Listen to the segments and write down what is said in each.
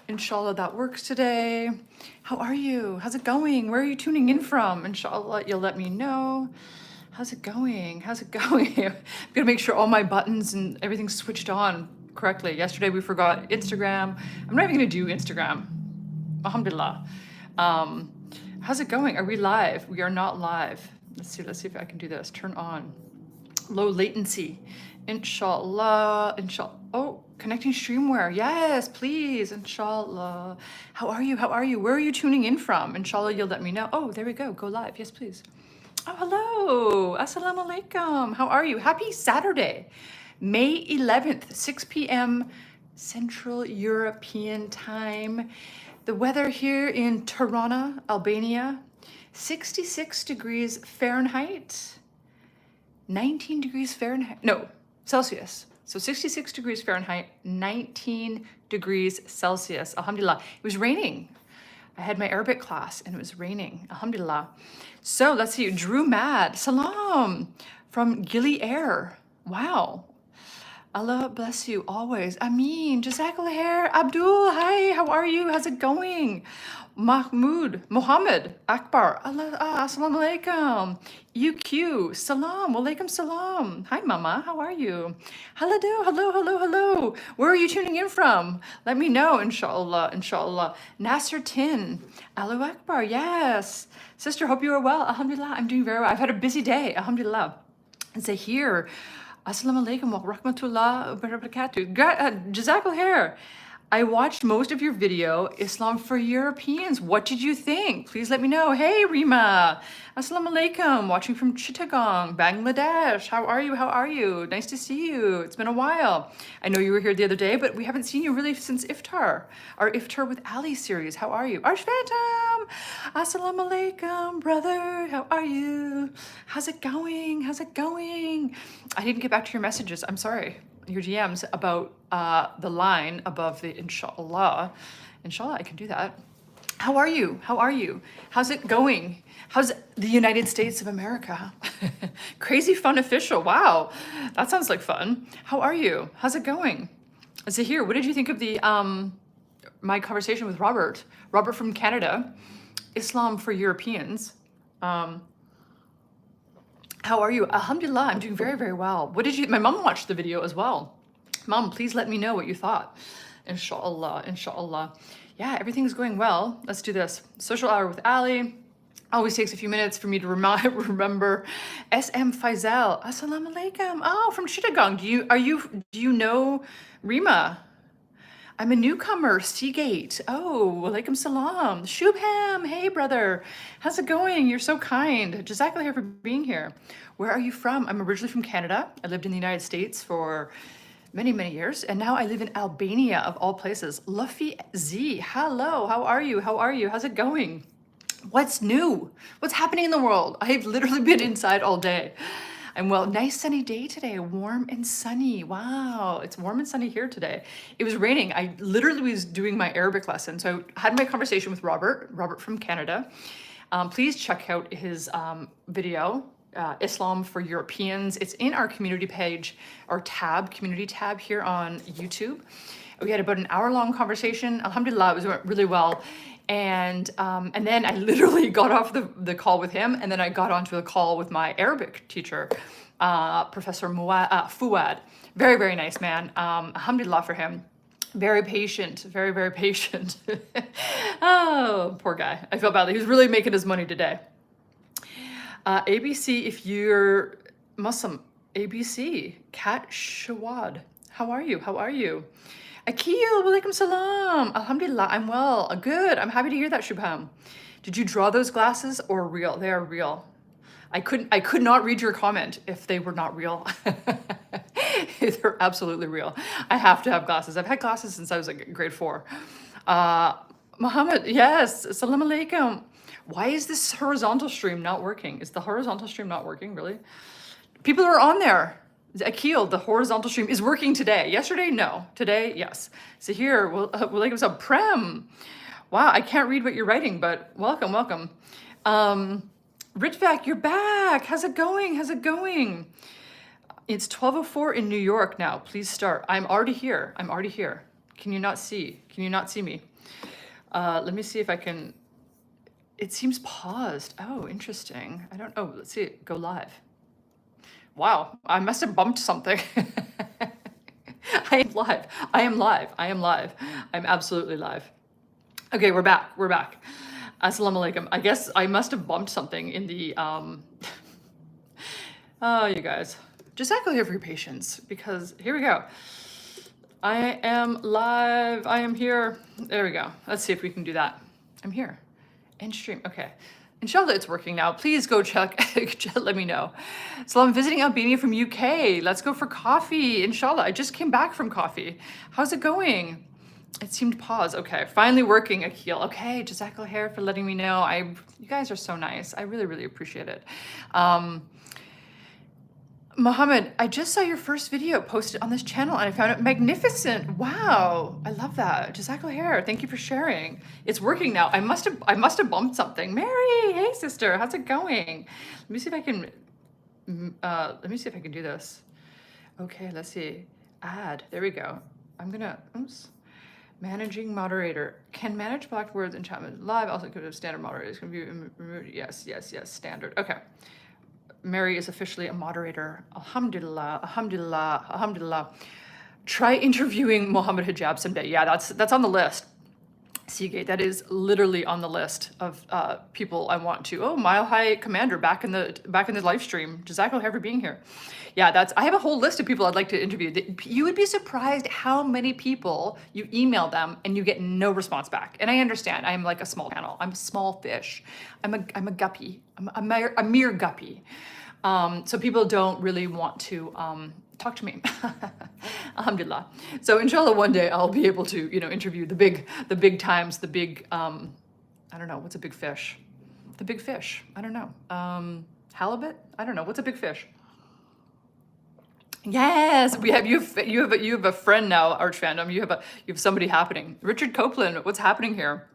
Inshallah, that works today. How are you? How's it going? Where are you tuning in from? Inshallah, you'll let me know. How's it going? How's it going? I'm gonna make sure all my buttons and everything's switched on correctly. Yesterday we forgot Instagram. I'm not even gonna do Instagram. Alhamdulillah. How's it going? Are we live? We are not live. Let's see if I can do this. Turn on. Low latency. Inshallah. Inshallah. Oh, connecting streamware. Yes, please. Inshallah. How are you? How are you? Where are you tuning in from? Inshallah, you'll let me know. Oh, there we go. Go live. Yes, please. Oh, hello. Assalamu alaikum. How are you? Happy Saturday, May 11th, 6 p.m. Central European time. The weather here in Tirana, Albania, 66 degrees Fahrenheit. 19 degrees Fahrenheit, no, Celsius. So 66 degrees Fahrenheit, 19 degrees Celsius. Alhamdulillah. It was raining. I had my Arabic class and it was raining. Alhamdulillah. So let's see. Drew Mad. Salam from Gili Air. Wow. Allah bless you always. Ameen. Jazakallah khair. Abdul, hi. How are you? How's it going? Mahmoud, Muhammad, Akbar, Allah, assalamu alaikum. UQ, salam, walaikum salam. Hi, Mama, how are you? Hello, hello, hello, hello. Where are you tuning in from? Let me know, inshallah, inshallah. Nasser Tin, Allahu Akbar, yes. Sister, hope you are well. Alhamdulillah, I'm doing very well. I've had a busy day, alhamdulillah. And Zahir, assalamu alaikum wa rahmatullah wa barakatuh. Jazakallah khair. I watched most of your video, Islam for Europeans. What did you think? Please let me know. Hey, Rima. Assalamu alaikum. Watching from Chittagong, Bangladesh. How are you? How are you? Nice to see you. It's been a while. I know you were here the other day, but we haven't seen you really since Iftar, our Iftar with Alie series. How are you? Arsh Phantom. Assalamu alaikum, brother. How are you? How's it going? How's it going? I didn't get back to your messages. I'm sorry. Your DMs about the line above the Insha'Allah. Inshallah, I can do that. How are you? How are you? How's it going? How's the United States of America? Crazy fun official. Wow, that sounds like fun. How are you? How's it going? Zahir, what did you think of the my conversation with Robert? Robert from Canada, Islam for Europeans. How are you? Alhamdulillah, I'm doing very, very well. What did you, my mom watched the video as well. Mom, please let me know what you thought. Inshallah, inshallah. Yeah, everything's going well. Let's do this. Social hour with Alie. Always takes a few minutes for me to remember. SM Faisal, assalamu alaikum. Oh, from Chittagong. Do you know Rima? I'm a newcomer, Seagate. Oh, walaikum salam. Shubham, hey brother. How's it going? You're so kind. Jazakallah khair for being here. Where are you from? I'm originally from Canada. I lived in the United States for many, many years. And now I live in Albania, of all places. Luffy Z, hello, how are you? How are you? How's it going? What's new? What's happening in the world? I've literally been inside all day. I'm well. Nice sunny day today, warm and sunny. Wow, it's warm and sunny here today. It was raining. I literally was doing my Arabic lesson. So I had my conversation with Robert from Canada. Please check out his video, Islam for Europeans. It's in our community page, our community tab here on YouTube. We had about an hour-long conversation. Alhamdulillah, it went really well. And then I literally got off the call with him, and then I got onto a call with my Arabic teacher, Professor Fuad. Very, very nice man. Alhamdulillah for him. Very patient, very, very patient. Oh, poor guy. I felt badly. He was really making his money today. ABC, if you're Muslim, ABC, Kat Shawad. How are you? How are you? Akil, walaikum salam. Alhamdulillah, I'm well. Good. I'm happy to hear that, Shubham. Did you draw those glasses or real? They are real. I could not read your comment if they were not real. They're absolutely real. I have to have glasses. I've had glasses since I was like grade 4. Muhammad, yes. Assalamu alaikum. Why is this horizontal stream not working? Is the horizontal stream not working, really? People are on there. Akil, the horizontal stream is working today. Yesterday, no. Today, yes. So here, like it was a Prem. Wow, I can't read what you're writing, but welcome, welcome. Ritvak, you're back. How's it going? How's it going? It's 12:04 in New York now. Please start. I'm already here. I'm already here. Can you not see? Can you not see me? Let me see if I can, it seems paused. Oh, interesting. I don't, oh, let's see it go live. Wow, I must have bumped something. I am live. I am live. I am live. I'm absolutely live. Okay, we're back. We're back. Assalamu alaikum. I guess I must have bumped something in the, oh, you guys. Jazakallah here for your patience, because here we go. I am live. I am here. There we go. Let's see if we can do that. I'm here. End stream. Okay. Inshallah, it's working now. Please go check. Let me know. So I'm visiting Albania from UK. Let's go for coffee. Inshallah. I just came back from coffee. How's it going? It seemed pause. Okay. Finally working, Akil. Okay. Jazakallah here for letting me know. You guys are so nice. I really, really appreciate it. Mohammed, I just saw your first video posted on this channel and I found it magnificent. Wow, I love that. Jazakallah hair. Thank you for sharing. It's working now. I must have bumped something. Mary, hey sister, how's it going? Let me see if I can. Let me see if I can do this. Okay, let's see. Add. There we go. I'm gonna. Oops. Managing moderator. Can manage blocked words and chat live. Also, could have standard moderators. Can be removed. Yes. Standard. Okay. Mary is officially a moderator. Alhamdulillah, alhamdulillah, alhamdulillah. Try interviewing Mohammed Hijab someday. Yeah, that's on the list. Seagate, that is literally on the list of people I want to. Oh, Mile High Commander back in the live stream. Jazakallah for being here. Yeah, I have a whole list of people I'd like to interview. You would be surprised how many people you email them and you get no response back. And I understand. I'm like a small channel. I'm a small fish. I'm a guppy. I'm a mere guppy. So people don't really want to talk to me. Alhamdulillah. So inshallah one day I'll be able to, interview the big times, the big I don't know, what's a big fish? The big fish. I don't know. Halibut? I don't know. What's a big fish? Yes, you have a friend now, Arch Fandom. You have somebody happening. Richard Copeland, what's happening here?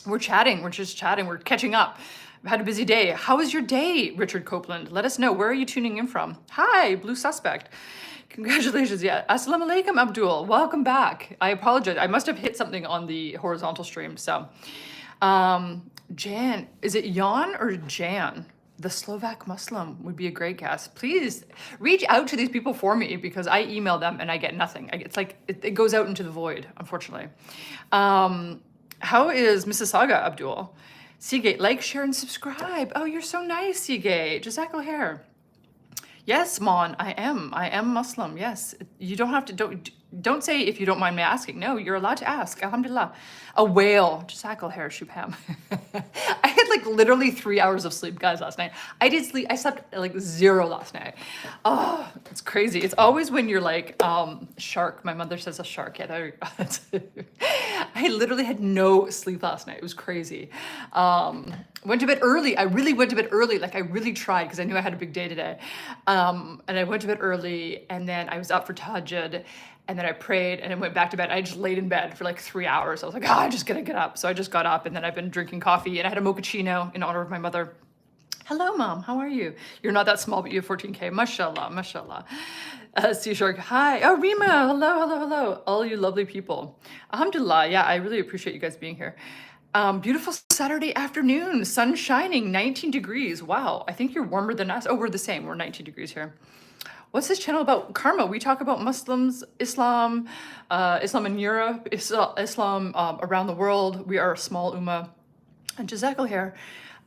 We're chatting. We're just chatting. We're catching up. I've had a busy day. How was your day, Richard Copeland? Let us know. Where are you tuning in from? Hi, Blue Suspect. Congratulations. Yeah. Assalamu alaikum, Abdul. Welcome back. I apologize. I must have hit something on the horizontal stream. So, Jan, is it Jan or Jan? The Slovak Muslim would be a great guest. Please reach out to these people for me because I email them and I get nothing. It's like it goes out into the void, unfortunately. How is Mississauga, Abdul? Seagate, like, share, and subscribe. Oh, you're so nice, Seagate. Jazakallah hair. Yes, Mon, I am Muslim. Yes, you don't have to. Don't say if you don't mind me asking. No, you're allowed to ask. Alhamdulillah. A whale. Jazakallah hair, Shubham. I had like literally 3 hours of sleep, guys, last night. I did sleep. I slept like 0 last night. Oh, it's crazy. It's always when you're like shark. My mother says a shark. Yeah, there you go. I literally had no sleep last night. It was crazy. Went to bed early. I really went to bed early. Like I really tried because I knew I had a big day today. And I went to bed early and then I was up for tahajjud and then I prayed and I went back to bed. I just laid in bed for like 3 hours. I was like, I'm just gonna get up. So I just got up and then I've been drinking coffee and I had a mochaccino in honor of my mother. Hello, Mom. How are you? You're not that small, but you have 14K. Mashallah, mashallah. Sea Shark, hi. Oh, Rima, hello. All you lovely people. Alhamdulillah. Yeah, I really appreciate you guys being here. Beautiful Saturday afternoon, sun shining, 19 degrees. Wow, I think you're warmer than us. Oh, we're the same. We're 19 degrees here. What's this channel about? Karma. We talk about Muslims, Islam, Islam in Europe, Islam around the world. We are a small ummah. And Jazakallah hair.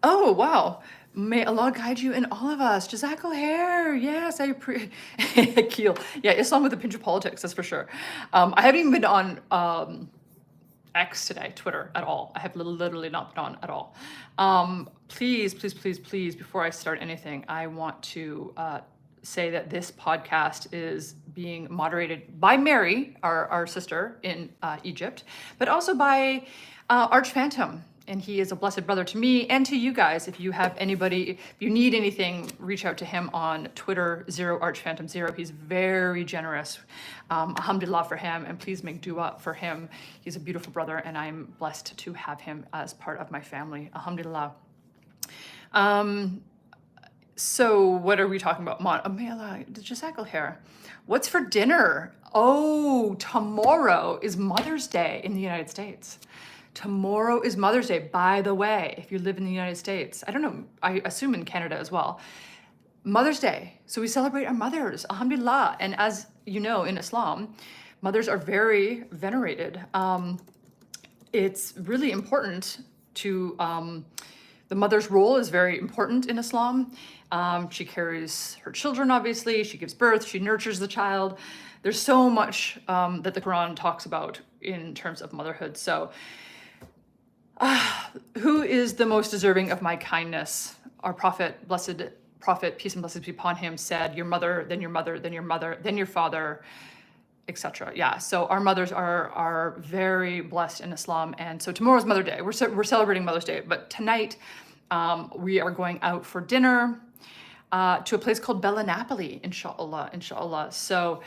Oh, wow. May Allah guide you and all of us. Jazakallah hair. Yes, I appreciate. Akil. Yeah, Islam with a pinch of politics, that's for sure. I haven't even been on X today, Twitter, at all. I have literally not been on at all. Please, before I start anything, I want to say that this podcast is being moderated by Mary, our sister in Egypt, but also by Arch Phantom. And he is a blessed brother to me and to you guys. If you have anybody, if you need anything, reach out to him on Twitter, @ArchPhantom0. He's very generous. Alhamdulillah for him, and please make dua for him. He's a beautiful brother, and I'm blessed to have him as part of my family. Alhamdulillah. So what are we talking about? Amela, Jazakallah hair. What's for dinner? Oh, tomorrow is Mother's Day in the United States. Tomorrow is Mother's Day, by the way, if you live in the United States. I don't know, I assume in Canada as well. Mother's Day. So we celebrate our mothers, alhamdulillah. And as you know, in Islam, mothers are very venerated. It's really important to, the mother's role is very important in Islam. She carries her children, obviously. She gives birth, she nurtures the child. There's so much that the Quran talks about in terms of motherhood. So who is the most deserving of my kindness? Our prophet, blessed prophet, peace and blessings be upon him, said, your mother, then your mother, then your mother, then your father, etc. Yeah, so our mothers are very blessed in Islam. And so tomorrow's Mother's Day. We're celebrating Mother's Day, but tonight we are going out for dinner to a place called Bella Napoli, Insha'Allah, Insha'Allah. So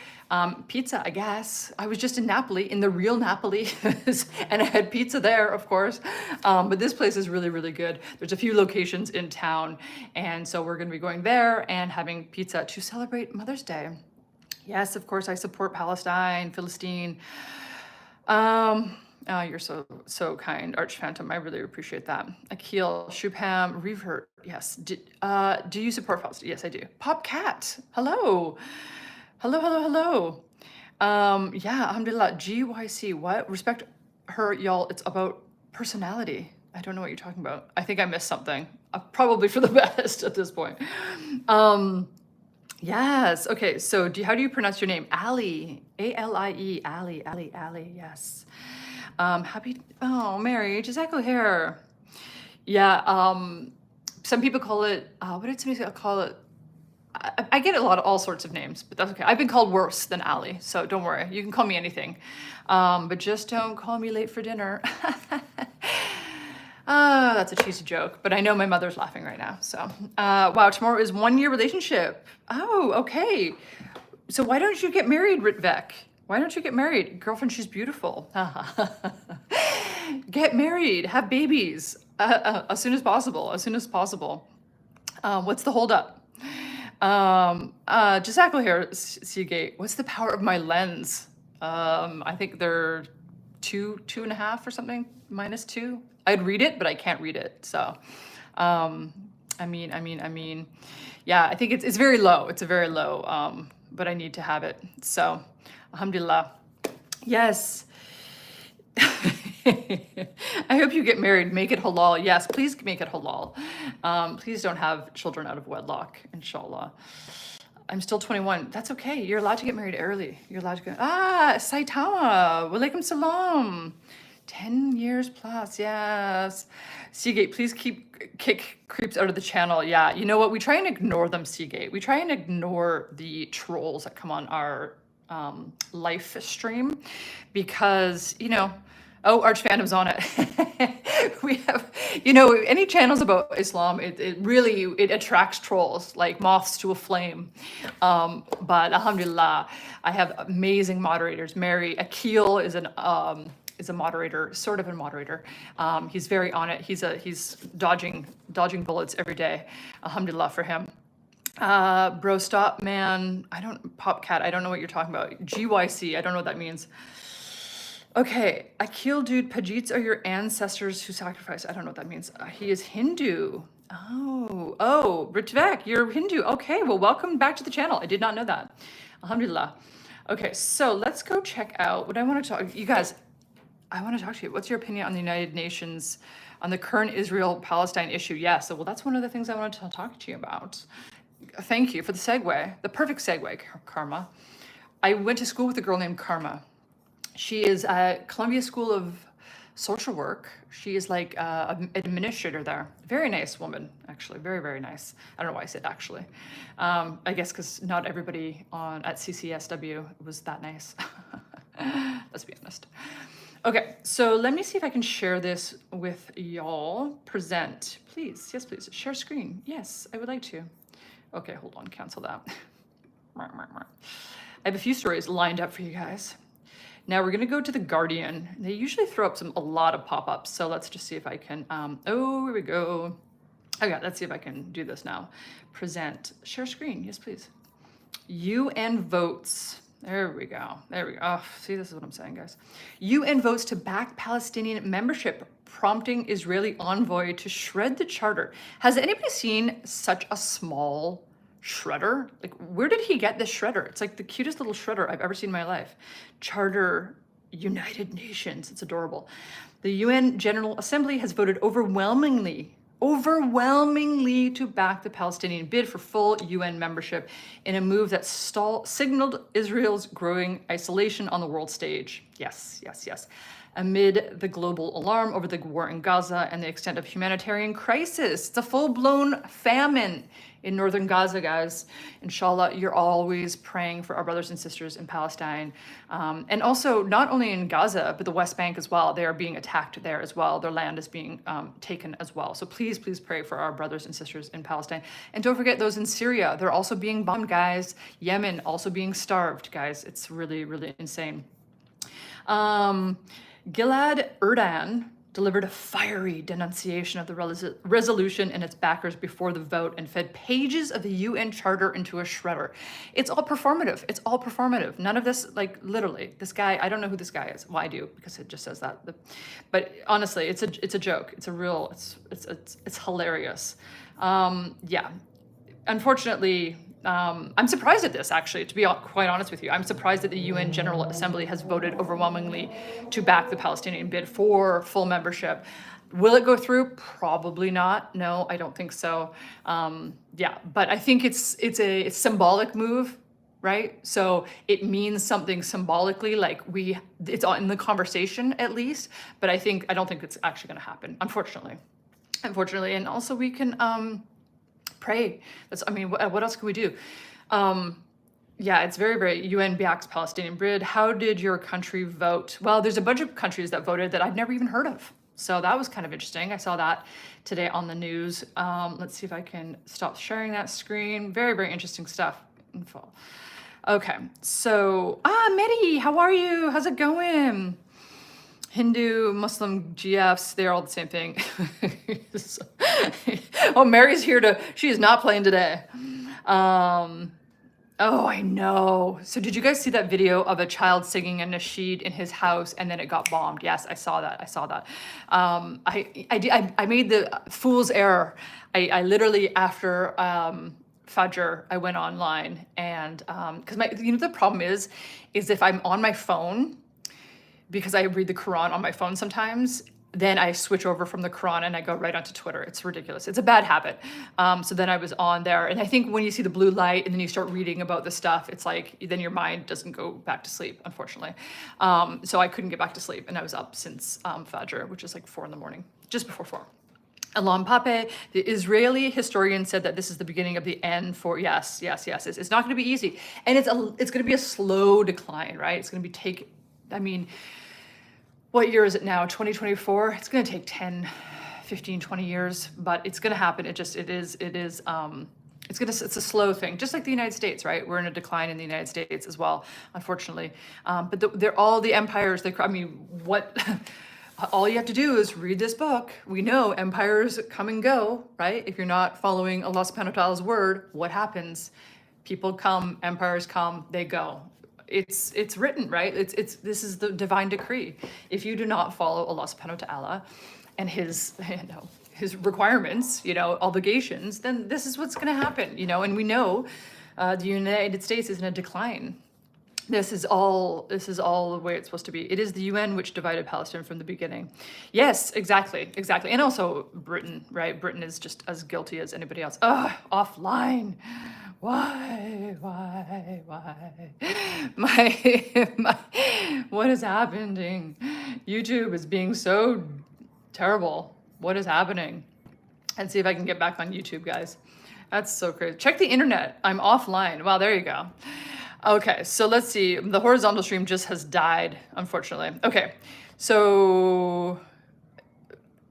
pizza, I guess. I was just in Napoli, in the real Napoli, and I had pizza there, of course. But this place is really, really good. There's a few locations in town, and so we're gonna be going there and having pizza to celebrate Mother's Day. Yes, of course, I support Palestine, Palestine. Oh, you're so kind, Arch Phantom. I really appreciate that. Akil, Shubham, Revert. Yes. Do you support Palestine? Yes, I do. Pop Cat. Hello. Hello, hello, hello. Yeah, alhamdulillah. GYC. What? Respect her, y'all. It's about personality. I don't know what you're talking about. I think I missed something. Probably for the best at this point. Yes. Okay. So how do you pronounce your name? Alie. A-L-I-E. Alie. Yes. Oh, Mary, Jazakallah hair. Yeah. Some people call it, what did somebody call it? I get all sorts of names, but that's okay. I've been called worse than Alie, so don't worry. You can call me anything. But just don't call me late for dinner. That's a cheesy joke, but I know my mother's laughing right now. So, wow, tomorrow is 1 year relationship. Oh, okay. So why don't you get married, Ritvek? Why don't you get married? Girlfriend, she's beautiful. Get married, have babies as soon as possible, as soon as possible. What's the holdup? Jazakallah here, Seagate. What's the power of my lens? I think they're 2.5 or something, -2. I'd read it, but I can't read it. So, I mean, yeah, I think it's very low. It's a very low, but I need to have it. So, alhamdulillah. Yes. I hope you get married. Make it halal. Yes, please make it halal. Please don't have children out of wedlock, inshallah. I'm still 21. That's okay. You're allowed to get married early. You're allowed to go. Saitama. Walaikum salam. 10 years plus. Yes. Seagate, please kick creeps out of the channel. Yeah. You know what? We try and ignore them, Seagate. We try and ignore the trolls that come on our live stream because, you know, oh, Arch Phantom's on it. We have, you know, any channels about Islam, it really attracts trolls like moths to a flame. But alhamdulillah, I have amazing moderators. Mary Akil is a moderator, sort of a moderator. He's very on it. He's dodging bullets every day. Alhamdulillah for him. Bro, stop, man. Popcat, I don't know what you're talking about. GYC, I don't know what that means. Okay, Akil, dude, Pajits are your ancestors who sacrificed. I don't know what that means. He is Hindu. Oh, Ritvek, you're Hindu. Okay, well, welcome back to the channel. I did not know that. Alhamdulillah. Okay, so let's go check out what I want to talk. You guys, I want to talk to you. What's your opinion on the United Nations, on the current Israel-Palestine issue? Yeah, so well, that's one of the things I wanted to talk to you about. Thank you for the segue, the perfect segue, Karma. I went to school with a girl named Karma. She is at Columbia School of Social Work. She is like an administrator there. Very nice woman, actually. Very, very nice. I don't know why I said actually. I guess because not everybody at CCSW was that nice. Let's be honest. Okay, so let me see if I can share this with y'all. Present, please. Yes, please. Share screen. Yes, I would like to. Okay, hold on. Cancel that. I have a few stories lined up for you guys. Now we're gonna go to The Guardian. They usually throw up a lot of pop-ups, so let's just see if I can, oh, here we go. Okay, let's see if I can do this now. Present, share screen, yes please. UN votes There we go. There we go. Oh, see, this is what I'm saying, guys. UN votes to back Palestinian membership, prompting Israeli envoy to shred the charter. Has anybody seen such a small shredder? Like, where did he get this shredder? It's like the cutest little shredder I've ever seen in my life. Charter, United Nations. It's adorable. The UN General Assembly has voted overwhelmingly to back the Palestinian bid for full UN membership in a move that signaled Israel's growing isolation on the world stage. Yes, yes, yes. Amid the global alarm over the war in Gaza and the extent of humanitarian crisis. It's a full-blown famine in northern Gaza, guys. Inshallah, you're always praying for our brothers and sisters in Palestine. And also, not only in Gaza, but the West Bank as well. They are being attacked there as well. Their land is being taken as well. So please, please pray for our brothers and sisters in Palestine. And don't forget those in Syria. They're also being bombed, guys. Yemen also being starved, guys. It's really, really insane. Gilad Erdan delivered a fiery denunciation of the resolution and its backers before the vote and fed pages of the UN Charter into a shredder. It's all performative. It's all performative. None of this, like, literally, this guy, I don't know who this guy is. Well, I do, because it just says that. But honestly, it's a joke. It's a real, it's hilarious. Yeah. Unfortunately, I'm surprised at this, actually, to be quite honest with you. I'm surprised that the UN General Assembly has voted overwhelmingly to back the Palestinian bid for full membership. Will it go through? Probably not. No, I don't think so. Yeah, but I think it's a symbolic move, right? So it means something symbolically, like it's in the conversation at least, but I don't think it's actually going to happen, unfortunately. And also we can pray. What else can we do? Yeah, it's very, very UN backs Palestinian bid. How did your country vote? Well, there's a bunch of countries that voted that I've never even heard of. So that was kind of interesting. I saw that today on the news. Let's see if I can stop sharing that screen. Very, very interesting stuff. Info. Okay, so, Mehdi, how are you? How's it going? Hindu, Muslim, GFs, they're all the same thing. Oh, Mary's here she is not playing today. Oh, I know. So did you guys see that video of a child singing a nasheed in his house and then it got bombed? Yes, I saw that. I made the fool's error. I literally, after Fajr, I went online and, because the problem is if I'm on my phone, because I read the Quran on my phone sometimes, then I switch over from the Quran and I go right onto Twitter. It's ridiculous. It's a bad habit. So then I was on there. And I think when you see the blue light and then you start reading about the stuff, it's like, then your mind doesn't go back to sleep, unfortunately. So I couldn't get back to sleep. And I was up since Fajr, which is like 4 a.m, just before 4. Alam Pape, the Israeli historian, said that this is the beginning of the end for, yes. It's not going to be easy. And it's going to be a slow decline, right? It's going to be what year is it now? 2024? It's going to take 10, 15, 20 years, but it's going to happen. It's a slow thing, just like the United States, right? We're in a decline in the United States as well, unfortunately. But they're all the empires. All you have to do is read this book. We know empires come and go, right? If you're not following Allah subhanahu wa ta'ala's word, what happens? People come, empires come, they go. It's written, right? This is the divine decree. If you do not follow Allah subhanahu wa ta'ala and his requirements, obligations, then this is what's going to happen, and we know the United States is in a decline. This is all the way it's supposed to be. It is the UN which divided Palestine from the beginning. Yes, exactly. And also Britain, right? Britain is just as guilty as anybody else. Offline. Why? What is happening? YouTube is being so terrible. What is happening? Let's see if I can get back on YouTube, guys. That's so crazy. Check the internet. I'm offline. Wow, there you go. Okay, so let's see. The horizontal stream just has died, unfortunately. Okay, so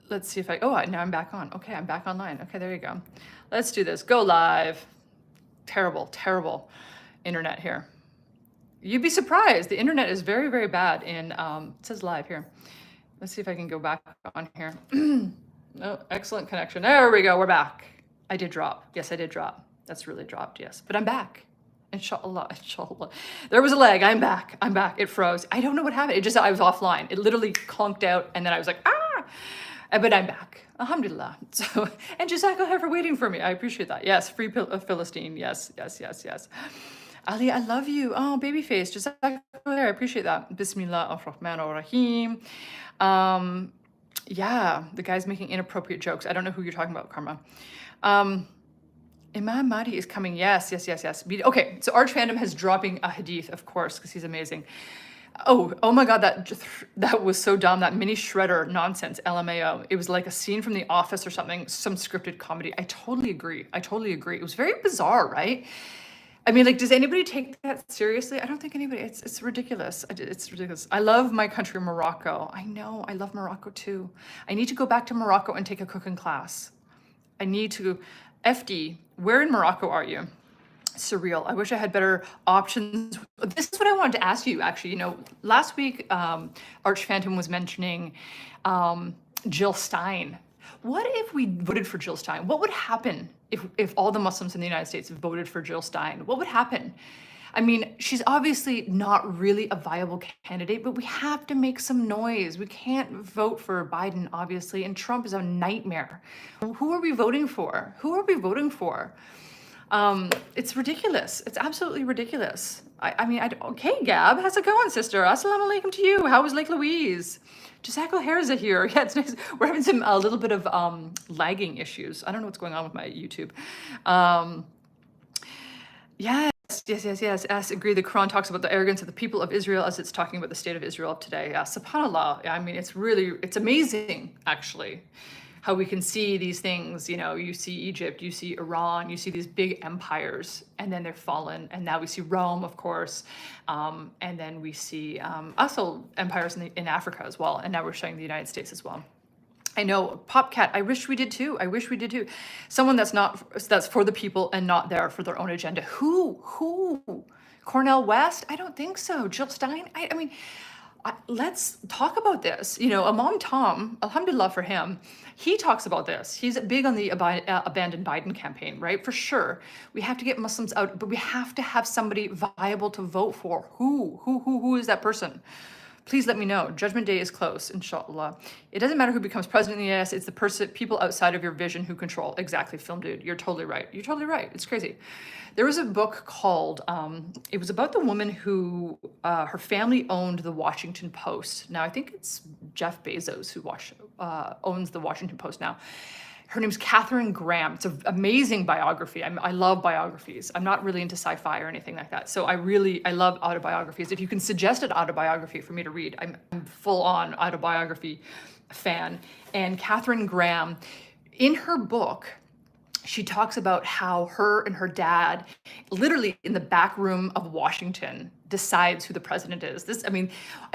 let's see if now I'm back on. Okay, I'm back online. Okay, there you go. Let's do this. Go live. Terrible internet here. You'd be surprised. The internet is very, very bad in, it says live here. Let's see if I can go back on here. Oh, excellent connection. There we go, we're back. I did drop. Yes, I did drop. That's really dropped, yes. But I'm back. Inshallah, inshallah. There was a lag. I'm back. I'm back. It froze. I don't know what happened. It just, I was offline. It literally clunked out and then I was like, ah! But I'm back. Alhamdulillah. So, and Jazakallah for waiting for me. I appreciate that. Yes, free Philistine. Yes, yes, yes, yes. Ali, I love you. Oh, babyface. Jazakallah. I appreciate that. Bismillah ar-Rahman ar-Rahim. Yeah, the guy's making inappropriate jokes. I don't know who you're talking about, Karma. Imam Mahdi is coming. Yes, yes, yes, yes. Okay, so Arch Fandom has dropping a hadith, of course, because he's amazing. Oh my God, that was so dumb. That mini shredder nonsense, LMAO. It was like a scene from The Office or something, some scripted comedy. I totally agree. I totally agree. It was very bizarre, right? I mean, like, does anybody take that seriously? I don't think anybody. It's ridiculous. It's ridiculous. I love my country, Morocco. I know. I love Morocco too. I need to go back to Morocco and take a cooking class. I need to. FD, where in Morocco are you? Surreal. I wish I had better options. This is what I wanted to ask you, actually. You know, last week, Arch Phantom was mentioning Jill Stein. What if we voted for Jill Stein? What would happen if all the Muslims in the United States voted for Jill Stein? What would happen? I mean, she's obviously not really a viable candidate, but we have to make some noise. We can't vote for Biden, obviously, and Trump is a nightmare. Who are we voting for? Who are we voting for? It's ridiculous. It's absolutely ridiculous. I mean, okay, Gab, how's it going, sister? Assalamu alaikum to you. How was Lake Louise? Jazakallah Herza here. Yeah, it's nice. We're having a little bit of lagging issues. I don't know what's going on with my YouTube. Yes. Yes. Yes, agree. The Quran talks about the arrogance of the people of Israel as it's talking about the state of Israel of today. Yeah, subhanAllah. I mean, it's amazing, actually, how we can see these things. You know, you see Egypt, you see Iran, you see these big empires, and then they're fallen. And now we see Rome, of course. And then we see also empires in Africa as well. And now we're showing the United States as well. I know, Popcat, I wish we did too. I wish we did too. Someone that's for the people and not there for their own agenda. Who? Cornel West? I don't think so. Jill Stein? I mean, let's talk about this. You know, Imam Tom, alhamdulillah for him, he talks about this. He's big on the abandoned Biden campaign, right? For sure. We have to get Muslims out, but we have to have somebody viable to vote for. Who is that person? Please let me know. Judgment Day is close, inshallah. It doesn't matter who becomes president in the US, it's the people outside of your vision who control. Exactly, Film Dude. You're totally right. You're totally right. It's crazy. There was a book called, it was about the woman who, her family owned the Washington Post. Now, I think it's Jeff Bezos who owns the Washington Post now. Her name's Catherine Graham. It's an amazing biography. I love biographies. I'm not really into sci-fi or anything like that. So I love autobiographies. If you can suggest an autobiography for me to read, I'm full-on autobiography fan. And Catherine Graham, in her book, she talks about how her and her dad, literally in the back room of Washington, decides who the president is. I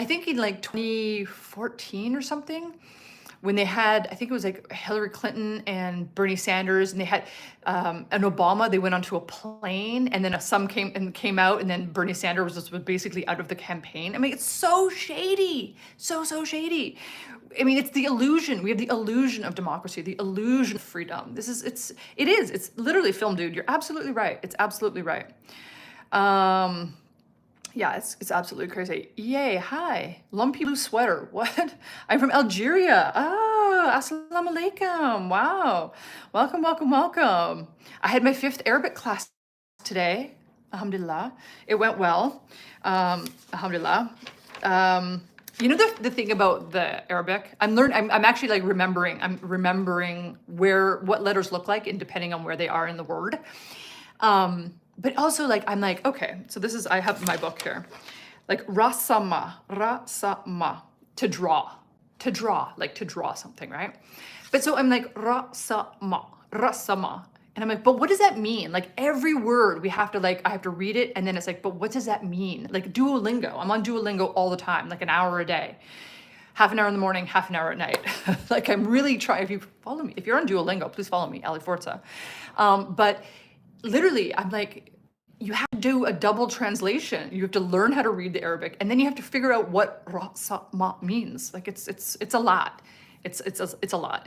think in like 2014 or something, when they had, I think it was like Hillary Clinton and Bernie Sanders, and they had and Obama, they went onto a plane, and then some came out, and then Bernie Sanders was basically out of the campaign. I mean, it's so shady, so shady. I mean, it's the illusion. We have the illusion of democracy, the illusion of freedom. It is. It's literally Film Dude. You're absolutely right. It's absolutely right. Yeah, it's absolutely crazy. Yay, hi. Lumpy blue sweater. What? I'm from Algeria. Assalamu alaikum. Wow. Welcome. I had my 5th Arabic class today. Alhamdulillah. It went well. Alhamdulillah. You know the thing about the Arabic? I'm actually like remembering. I'm remembering what letters look like and depending on where they are in the word. But also, like, I'm like, okay, so I have my book here. Like, rasama, to draw, like to draw something, right? But so I'm like, rasama. And I'm like, but what does that mean? Like, every word I have to read it, and then it's like, but what does that mean? Like, Duolingo, I'm on Duolingo all the time, like an hour a day. Half an hour in the morning, half an hour at night. Like, I'm really trying, if you follow me, if you're on Duolingo, please follow me, Alie Forza. But literally, I'm like, you have to do a double translation. You have to learn how to read the Arabic, and then you have to figure out what ra-sa-ma means. Like, it's a lot. It's a lot.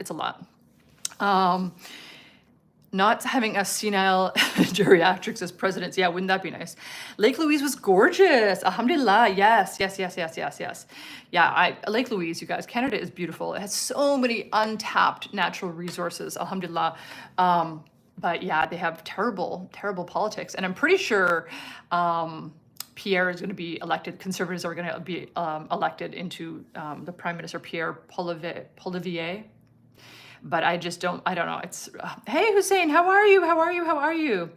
Not having a senile geriatrics as presidents. Yeah, wouldn't that be nice? Lake Louise was gorgeous. Alhamdulillah. Yes, yes, yes, yes, yes, yes. Yeah, Lake Louise, you guys, Canada is beautiful. It has so many untapped natural resources. Alhamdulillah. But yeah, they have terrible, terrible politics. And I'm pretty sure Pierre is going to be elected. Conservatives are going to be elected into the Prime Minister, Pierre Poilievre. But I don't know. It's, hey, Hussein, how are you? How are you? How are you?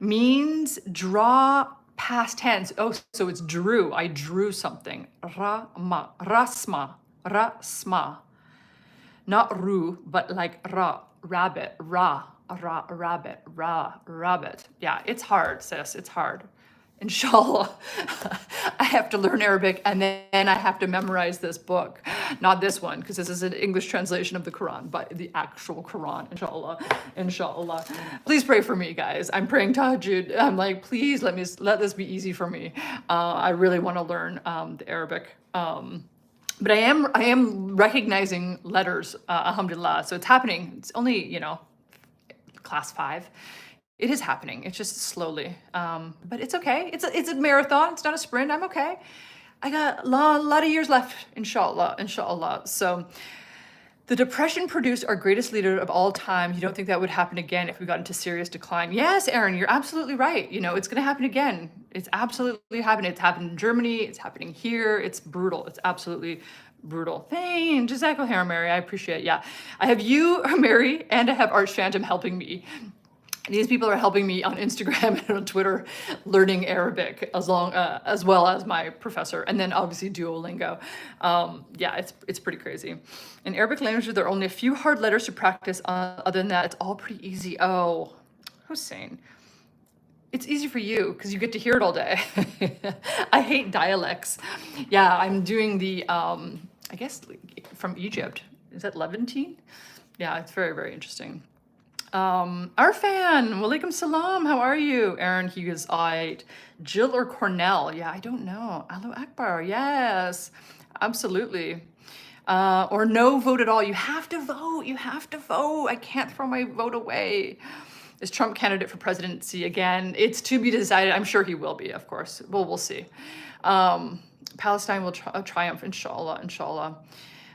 Means draw past tense. Oh, so it's drew. I drew something. Rasma. Not ru, but like rabbit. Rabbit. Yeah, it's hard, sis. It's hard. Inshallah, I have to learn Arabic and then I have to memorize this book. Not this one, because this is an English translation of the Quran, but the actual Quran, inshallah. Inshallah. Please pray for me, guys. I'm praying tahajjud. I'm like, please let this be easy for me. I really want to learn the Arabic. But I am recognizing letters, alhamdulillah. So it's happening. It's only, class 5. It is happening. It's just slowly, but it's okay. It's a marathon. It's not a sprint. I'm okay. I got a lot of years left, inshallah, inshallah. So the depression produced our greatest leader of all time. You don't think that would happen again if we got into serious decline? Yes, Aaron, you're absolutely right. It's going to happen again. It's absolutely happening. It's happened in Germany. It's happening here. It's brutal. It's absolutely brutal. Thanks, Jazakallah, Mary. I appreciate it. Yeah, I have you, Mary, and I have Arch Phantom helping me. These people are helping me on Instagram and on Twitter, learning Arabic as well as my professor, and then obviously Duolingo. Yeah, it's pretty crazy. In Arabic language, there are only a few hard letters to practice. Other than that, it's all pretty easy. Oh, Hussein, it's easy for you because you get to hear it all day. I hate dialects. Yeah, I'm doing the, I guess from Egypt. Is that Levantine? Yeah, it's very, very interesting. Arfan, walaikum salam, how are you? Aaron Hughes, Jill or Cornell? Yeah, I don't know. Allahu Akbar, yes, absolutely. Or no vote at all. You have to vote, I can't throw my vote away. Is Trump candidate for presidency again? It's to be decided. I'm sure he will be, of course. Well, we'll see. Palestine will triumph, inshallah, inshallah.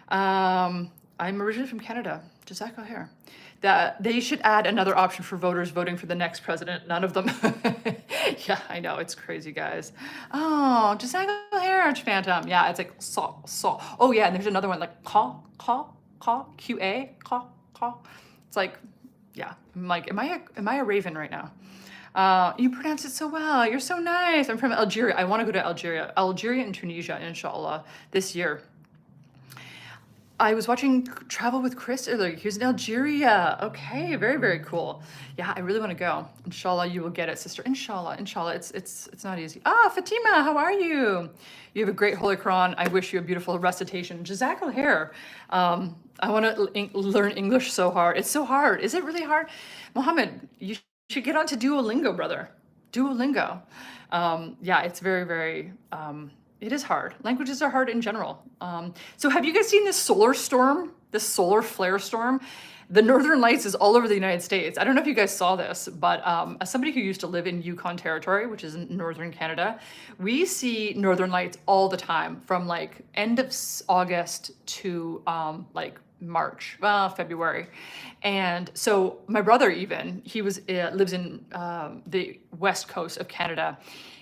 I'm originally from Canada, Jazakallah khair. That they should add another option for voters voting for the next president. None of them. Yeah, I know, it's crazy, guys. Oh, Jazakallah khair, Arch Phantom. Yeah, it's like saw. Oh yeah, and there's another one like QA. It's like, yeah, I'm like, am I a raven right now? You pronounce it so well. You're so nice. I'm from Algeria. I want to go to Algeria and Tunisia, inshallah, this year. I was watching Travel with Chris earlier. He was in Algeria. Okay, very, very cool. Yeah, I really want to go. Inshallah, you will get it, sister. Inshallah, inshallah. It's not easy. Fatima, how are you? You have a great Holy Quran. I wish you a beautiful recitation. Jazakallah khair. I want to learn English so hard. It's so hard. Is it really hard? Mohammed, you should get onto Duolingo, brother. Duolingo. Yeah, it's very, very... it is hard. Languages are hard in general. So have you guys seen this solar storm, this solar flare storm? The Northern Lights is all over the United States. I don't know if you guys saw this, but as somebody who used to live in Yukon Territory, which is in northern Canada, we see Northern Lights all the time from like end of August to like March, February. And so my brother even, he lives in the west coast of Canada,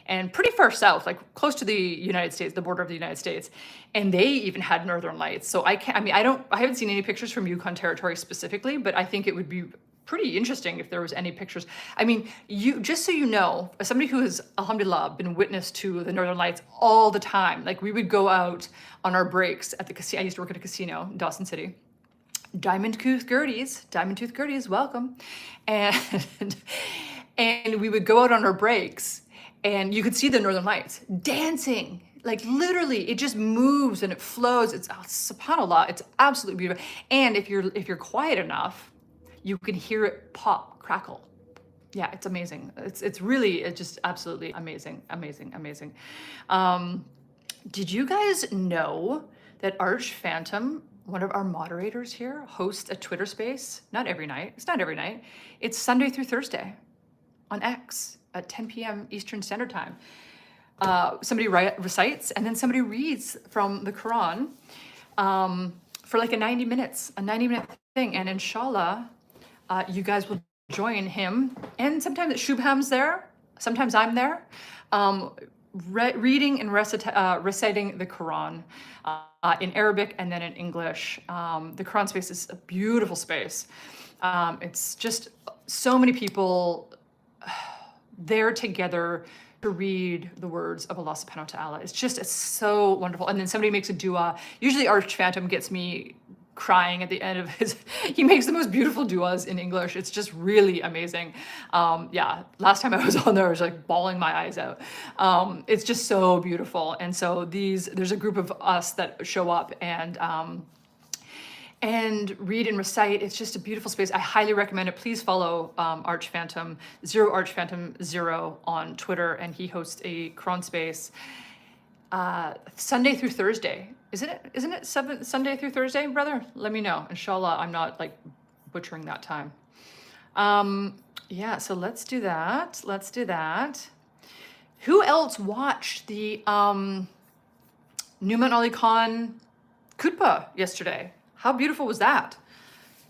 and pretty far south, like close to the United States, the border of the United States. And they even had Northern Lights. So I haven't seen any pictures from Yukon Territory specifically, but I think it would be pretty interesting if there was any pictures. I mean, just so you know, as somebody who has, alhamdulillah, been witness to the Northern Lights all the time, like we would go out on our breaks at the casino. I used to work at a casino in Dawson City. Diamond Tooth Gerties, welcome. And we would go out on our breaks, and you could see the Northern Lights dancing. Like literally, it just moves and it flows. It's subhanAllah, it's absolutely beautiful. And if you're quiet enough, you can hear it pop, crackle. Yeah, it's amazing. It's just absolutely amazing. Did you guys know that Arch Phantom one of our moderators here hosts a Twitter space, not every night, it's not every night, it's Sunday through Thursday on X at 10 p.m. Eastern Standard Time. Somebody recites and then somebody reads from the Quran for like a 90-minute thing. And inshallah, you guys will join him. And sometimes Shubham's there, sometimes I'm there, reading and reciting the Quran in Arabic and then in English. The Quran space is a beautiful space. It's just so many people there together to read the words of Allah subhanahu wa ta'ala. It's so wonderful. And then somebody makes a dua. Usually Arch Phantom gets me crying at the end of he makes the most beautiful duas in English. It's just really amazing. Yeah, last time I was on there, I was like bawling my eyes out. It's just so beautiful. And so there's a group of us that show up and read and recite. It's just a beautiful space. I highly recommend it. Please follow Arch Phantom, Arch Phantom 0 on Twitter, and he hosts a Quran space Sunday through Thursday. Isn't it Sunday through Thursday, brother? Let me know. Inshallah, I'm not like butchering that time. Yeah, so let's do that. Who else watched the Numan Ali Khan Khutbah yesterday? How beautiful was that?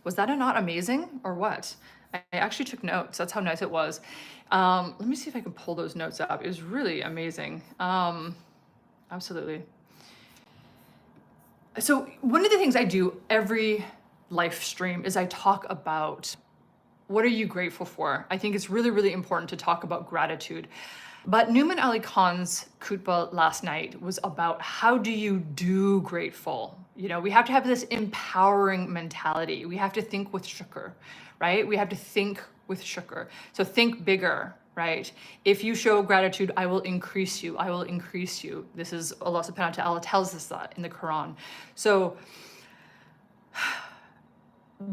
Was that not amazing or what? I actually took notes. That's how nice it was. Let me see if I can pull those notes up. It was really amazing. Absolutely. So one of the things I do every live stream is I talk about what are you grateful for? I think it's really, really important to talk about gratitude. But Numan Ali Khan's khutbah last night was about how do you do grateful? You know, we have to have this empowering mentality. We have to think with shukr, right? We have to think with shukr. So think bigger, right? If you show gratitude, I will increase you. I will increase you. This is Allah subhanahu wa ta'ala tells us that in the Quran. So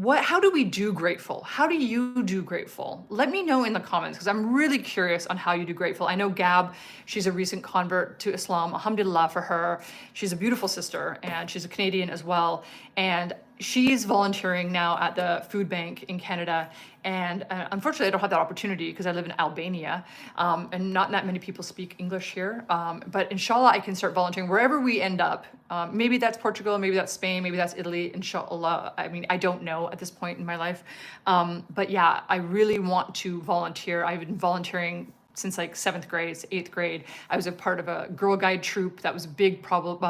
how do we do grateful? How do you do grateful? Let me know in the comments because I'm really curious on how you do grateful. I know Gab, she's a recent convert to Islam. Alhamdulillah for her. She's a beautiful sister and she's a Canadian as well. And she's volunteering now at the food bank in Canada. And unfortunately, I don't have that opportunity because I live in Albania and not that many people speak English here. But inshallah, I can start volunteering wherever we end up. Maybe that's Portugal, maybe that's Spain, maybe that's Italy, inshallah. I mean, I don't know at this point in my life. But yeah, I really want to volunteer. I've been volunteering since like 7th grade, 8th grade. I was a part of a Girl Guide troop. That was a big part of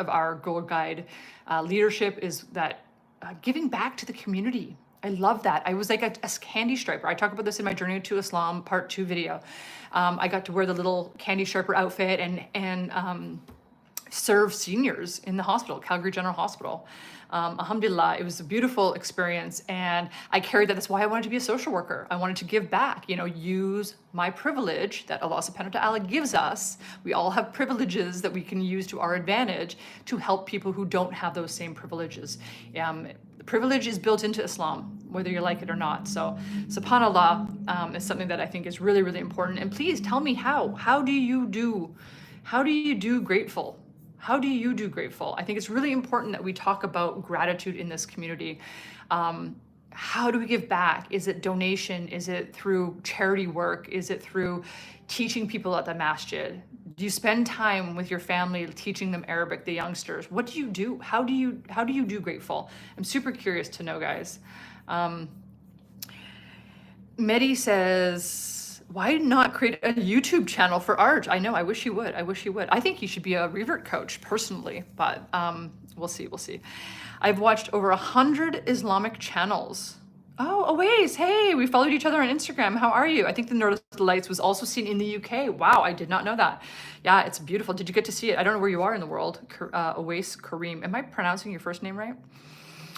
our Girl Guide leadership is that giving back to the community. I love that. I was like a candy striper. I talk about this in my Journey to Islam Part 2 video. I got to wear the little candy striper outfit and serve seniors in the hospital, Calgary General Hospital. Alhamdulillah, it was a beautiful experience. And I carried that. That's why I wanted to be a social worker. I wanted to give back, use my privilege that Allah subhanahu wa ta'ala gives us. We all have privileges that we can use to our advantage to help people who don't have those same privileges. Privilege is built into Islam, whether you like it or not. So subhanallah is something that I think is really, really important. And please tell me how. How do you do grateful? How do you do grateful? I think it's really important that we talk about gratitude in this community. How do we give back? Is it donation? Is it through charity work? Is it through teaching people at the masjid? Do you spend time with your family teaching them Arabic, the youngsters? What do you do? How do you do grateful? I'm super curious to know, guys. Mehdi says, why not create a YouTube channel for Arj? I know, I wish he would. I think he should be a revert coach personally, but we'll see. I've watched over 100 Islamic channels. Oh, Awais, hey, we followed each other on Instagram. How are you? I think the Northern Lights was also seen in the UK. Wow, I did not know that. Yeah, it's beautiful. Did you get to see it? I don't know where you are in the world. Awais Kareem. Am I pronouncing your first name right?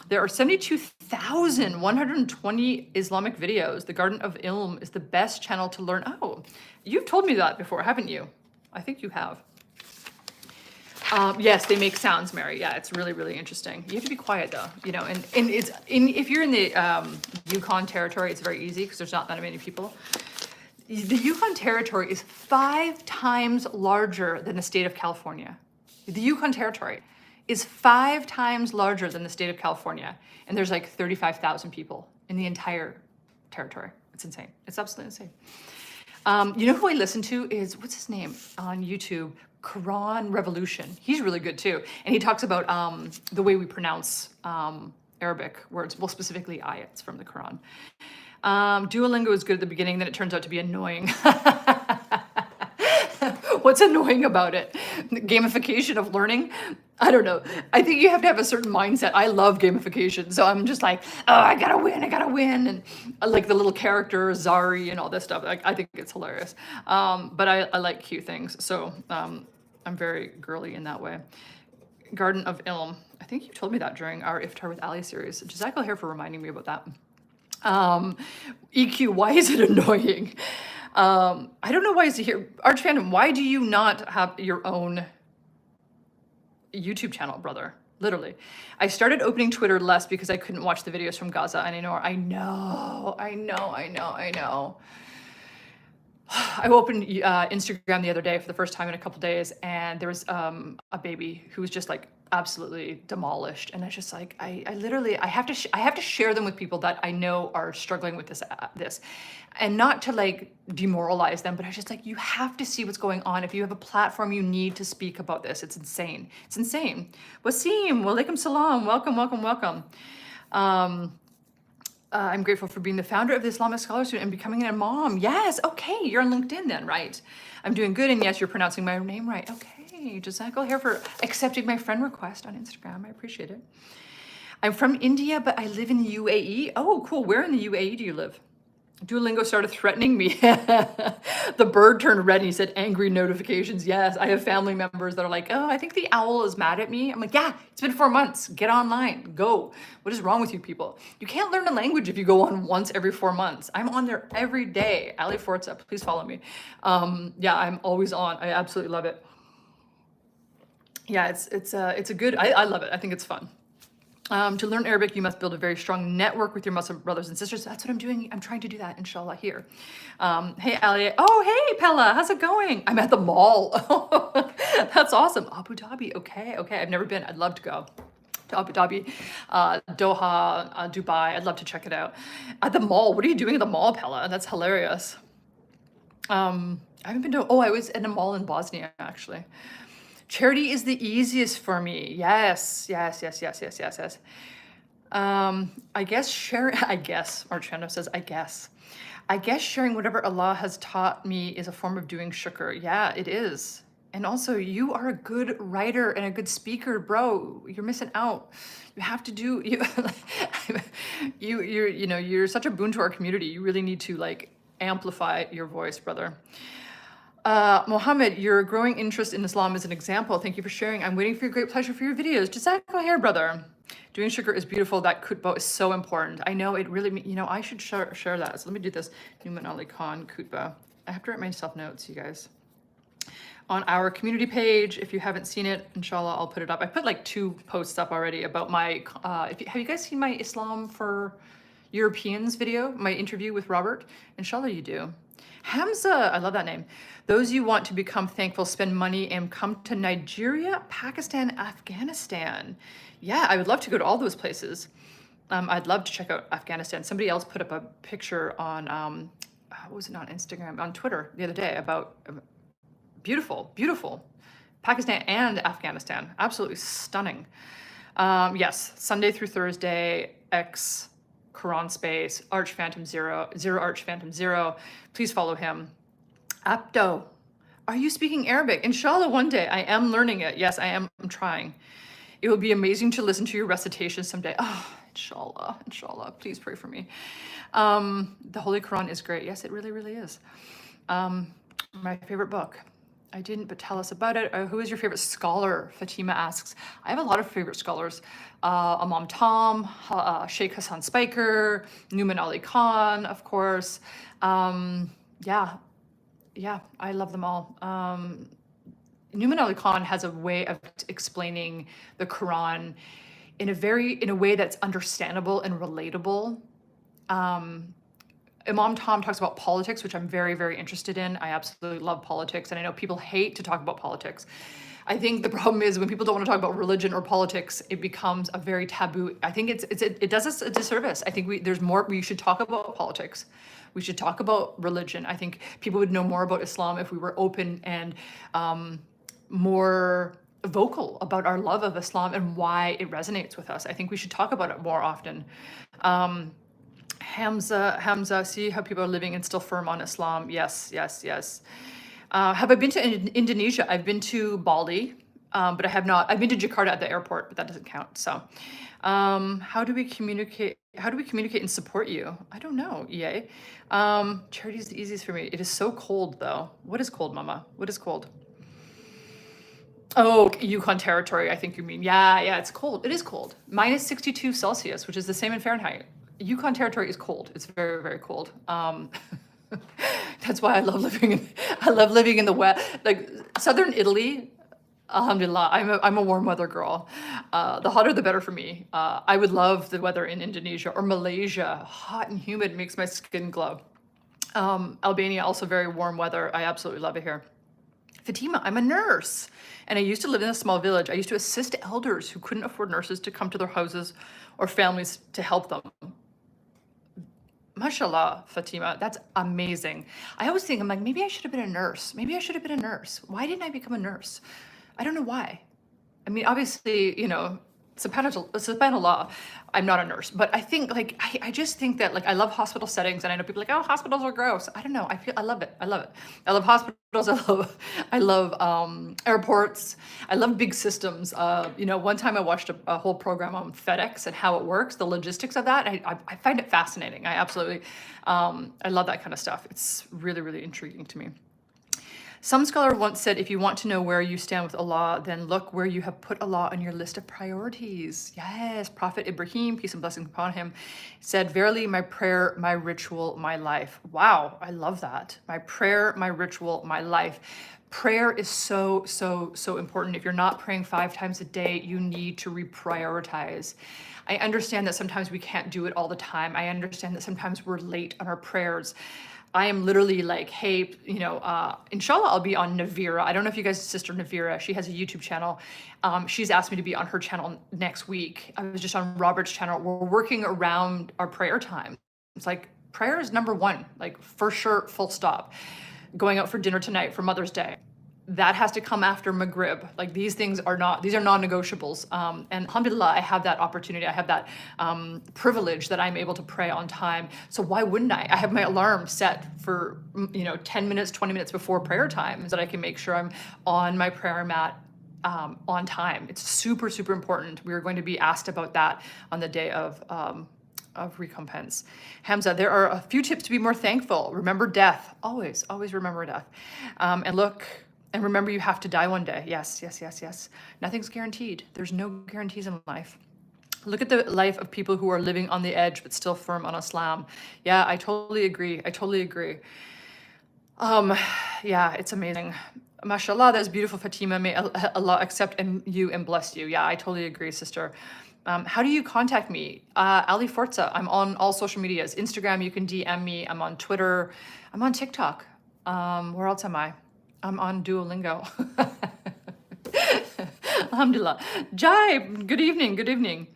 There are 72,120 Islamic videos. The Garden of Ilm is the best channel to learn. Oh, you've told me that before, haven't you? I think you have. Yes, they make sounds, Mary. Yeah, it's really, really interesting. You have to be quiet though, and it's if you're in the Yukon territory, it's very easy because there's not that many people. The Yukon territory is 5 times larger than the state of California. The Yukon territory. is 5 times larger than the state of California. And there's like 35,000 people in the entire territory. It's insane. It's absolutely insane. You know who I listen to is, what's his name on YouTube? Quran Revolution. He's really good too. And he talks about the way we pronounce Arabic words, well, specifically ayats from the Quran. Duolingo is good at the beginning, then it turns out to be annoying. What's annoying about it? Gamification of learning? I don't know. I think you have to have a certain mindset. I love gamification. So I'm just like, oh, I gotta win. And like the little character, Zari and all this stuff. I think it's hilarious. But I like cute things. So I'm very girly in that way. Garden of Ilm. I think you told me that during our Iftar with Alie series. Jazakallah khair for reminding me about that. EQ, why is it annoying? I don't know why it's here. Arch Phantom, why do you not have your own YouTube channel, brother? Literally. I started opening Twitter less because I couldn't watch the videos from Gaza. And I know. I opened Instagram the other day for the first time in a couple days, and there was a baby who was just like absolutely demolished, and I was just like, I literally have to share them with people that I know are struggling with this, and not to like demoralize them, but I was just like, you have to see what's going on. If you have a platform, you need to speak about this. It's insane. It's insane. Wasim, walaikum salam. Welcome. I'm grateful for being the founder of the Islamic Scholarship and becoming a mom. Yes, okay, you're on LinkedIn then, right? I'm doing good, and yes, you're pronouncing my name right. Okay, Jazakallah khair for accepting my friend request on Instagram. I appreciate it. I'm from India, but I live in the UAE. Oh, cool. Where in the UAE do you live? Duolingo started threatening me. The bird turned red and he said angry notifications. Yes, I have family members that are like, oh, I think the owl is mad at me. I'm like, yeah, it's been 4 months. Get online, go. What is wrong with you people? You can't learn a language if you go on once every 4 months. I'm on there every day. Ali Forza, please follow me. Yeah, I'm always on. I absolutely love it. Yeah, it's a good, I love it. I think it's fun. To learn Arabic, you must build a very strong network with your Muslim brothers and sisters. That's what I'm doing. I'm trying to do that, inshallah, here. Hey, Alie. Oh, hey, Pella. How's it going? I'm at the mall. That's awesome. Abu Dhabi. Okay. I've never been. I'd love to go to Abu Dhabi, Doha, Dubai. I'd love to check it out. At the mall. What are you doing at the mall, Pella? That's hilarious. I haven't been to, I was in a mall in Bosnia, actually. Charity is the easiest for me. Yes. I guess, Archando says, I guess sharing whatever Allah has taught me is a form of doing shukr. Yeah, it is. And also, you are a good writer and a good speaker, bro. You're missing out. You have to do, you're such a boon to our community. You really need to like amplify your voice, brother. Mohammed, your growing interest in Islam is an example. Thank you for sharing. I'm waiting for your great pleasure for your videos. Jazakallah khair, brother. Doing shukr is beautiful. That khutbah is so important. I know it really, I should share that. So let me do this. Numan Ali Khan khutbah. I have to write myself notes, you guys. On our community page, if you haven't seen it, inshallah, I'll put it up. I put like 2 posts up already about my, have you guys seen my Islam for Europeans video, my interview with Robert? Inshallah you do. Hamza, I love that name. Those you want to become thankful, spend money and come to Nigeria, Pakistan, Afghanistan. Yeah, I would love to go to all those places. I'd love to check out Afghanistan. Somebody else put up a picture on, what was it, on Instagram, on Twitter the other day about beautiful Pakistan and Afghanistan. Absolutely stunning. Yes, Sunday through Thursday, X Quran Space, Arch Phantom 0, Arch Phantom 0. Please follow him. Apto, are you speaking Arabic? Inshallah, one day. I am learning it. Yes, I am. I'm trying. It will be amazing to listen to your recitation someday. Oh, inshallah. Please pray for me. The Holy Quran is great. Yes, it really is. My favorite book. I didn't, but tell us about it. Who is your favorite scholar? Fatima asks. I have a lot of favorite scholars. Imam Tom, Sheikh Hassan Spiker, Numan Ali Khan, of course. Yeah, I love them all. Numan Ali Khan has a way of explaining the Quran in a way that's understandable and relatable. Imam Tom talks about politics, which I'm very interested in. I absolutely love politics, and I know people hate to talk about politics. I think the problem is when people don't want to talk about religion or politics, it becomes a very taboo. I think it does us a disservice. I think there's more, we should talk about politics. We should talk about religion. I think people would know more about Islam if we were open and more vocal about our love of Islam and why it resonates with us. I think we should talk about it more often. Hamza, see how people are living and still firm on Islam. Yes, yes, yes. Have I been to Indonesia? I've been to Bali, but I have not. I've been to Jakarta at the airport, but that doesn't count. So, how do we communicate? How do we communicate and support you? I don't know. Yay. Charity is the easiest for me. It is so cold though. What is cold, Mama? What is cold? Oh, Yukon Territory, I think you mean. Yeah, yeah, it's cold. It is cold. Minus 62 Celsius, which is the same in Fahrenheit. Yukon Territory is cold. It's very, very cold. That's why I love living in the west, like southern Italy. Alhamdulillah, I'm a warm weather girl. The hotter the better for me. I would love the weather in Indonesia or Malaysia. Hot and humid makes my skin glow. Albania, also very warm weather. I absolutely love it here. Fatima, I'm a nurse, and I used to live in a small village. I used to assist elders who couldn't afford nurses to come to their houses or families to help them. Mashallah, Fatima, that's amazing. I always think, I'm like, maybe I should have been a nurse. Maybe I should have been a nurse. Why didn't I become a nurse? I don't know why. I mean, obviously, subhanallah, I'm not a nurse, but I think I just think that I love hospital settings, and I know people oh, hospitals are gross. I don't know. I love it. I love it. I love hospitals. I love airports. I love big systems. One time I watched a whole program on FedEx and how it works, the logistics of that. I find it fascinating. I absolutely, I love that kind of stuff. It's really, really intriguing to me. Some scholar once said, if you want to know where you stand with Allah, then look where you have put Allah on your list of priorities. Yes, Prophet Ibrahim, peace and blessings upon him, said, verily, my prayer, my ritual, my life. Wow, I love that. My prayer, my ritual, my life. Prayer is so, so, so important. If you're not praying 5 times a day, you need to reprioritize. I understand that sometimes we can't do it all the time. I understand that sometimes we're late on our prayers. I am literally like, hey, Inshallah, I'll be on Navira. I don't know if you guys' sister Navira, she has a YouTube channel. She's asked me to be on her channel next week. I was just on Robert's channel. We're working around our prayer time. It's like, prayer is number 1, like for sure, full stop. Going out for dinner tonight for Mother's Day. That has to come after Maghrib. Like these are non-negotiables. And alhamdulillah, I have that opportunity. I have that privilege that I'm able to pray on time. So why wouldn't I? I have my alarm set for 10 minutes, 20 minutes before prayer time so that I can make sure I'm on my prayer mat on time. It's super, super important. We are going to be asked about that on the day of recompense. Hamza, there are a few tips to be more thankful. Remember death. Always, always remember death. And remember, you have to die one day. Yes, yes, yes, yes. Nothing's guaranteed. There's no guarantees in life. Look at the life of people who are living on the edge but still firm on Islam. Yeah, I totally agree. I totally agree. Yeah, it's amazing. MashaAllah, that's beautiful, Fatima. May Allah accept you and bless you. Yeah, I totally agree, sister. How do you contact me? Alie Forza. I'm on all social medias. Instagram, you can DM me. I'm on Twitter. I'm on TikTok. Where else am I? I'm on Duolingo. Alhamdulillah. Jai, good evening, good evening.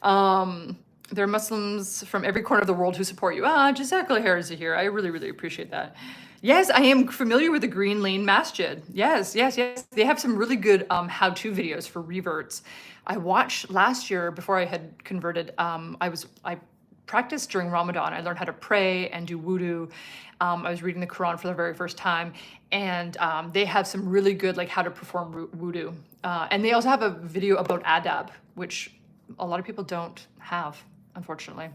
There are Muslims from every corner of the world who support you. Jazakallah khairan here. I really, really appreciate that. Yes, I am familiar with the Green Lane Masjid. Yes, yes, yes. They have some really good how-to videos for reverts. I watched last year before I had converted. I practiced during Ramadan. I learned how to pray and do wudu. I was reading the Quran for the very first time, and they have some really good how to perform wudu. And they also have a video about adab, which a lot of people don't have, unfortunately.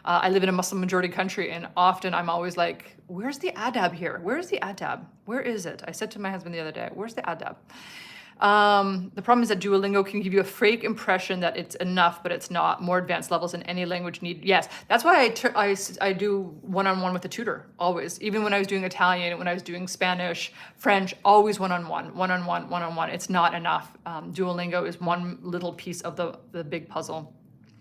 I live in a Muslim majority country, and often I'm always like, where's the adab here? Where's the adab? Where is it? I said to my husband the other day, where's the adab? The problem is that Duolingo can give you a fake impression that it's enough, but it's not. More advanced levels in any language need. Yes, that's why I do one-on-one with a tutor, always. Even when I was doing Italian, when I was doing Spanish, French, always one-on-one, one-on-one, one-on-one. It's not enough. Duolingo is one little piece of the big puzzle.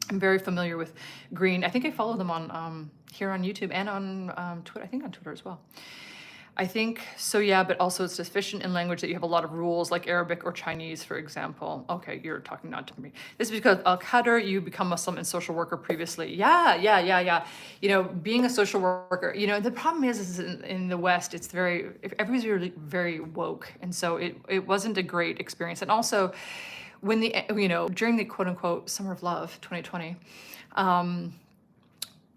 I'm very familiar with Green. I think I follow them on here on YouTube and on Twitter. I think on Twitter as well. I think so, yeah, but also it's deficient in language that you have a lot of rules like Arabic or Chinese, for example. Okay, you're talking not to me. This is because Al-Qadr, you become Muslim and social worker previously. Yeah. You know, being a social worker, you know, the problem is in the West, it's very, everybody's really very woke. And so it wasn't a great experience. And also when you know, during the quote unquote summer of love, 2020,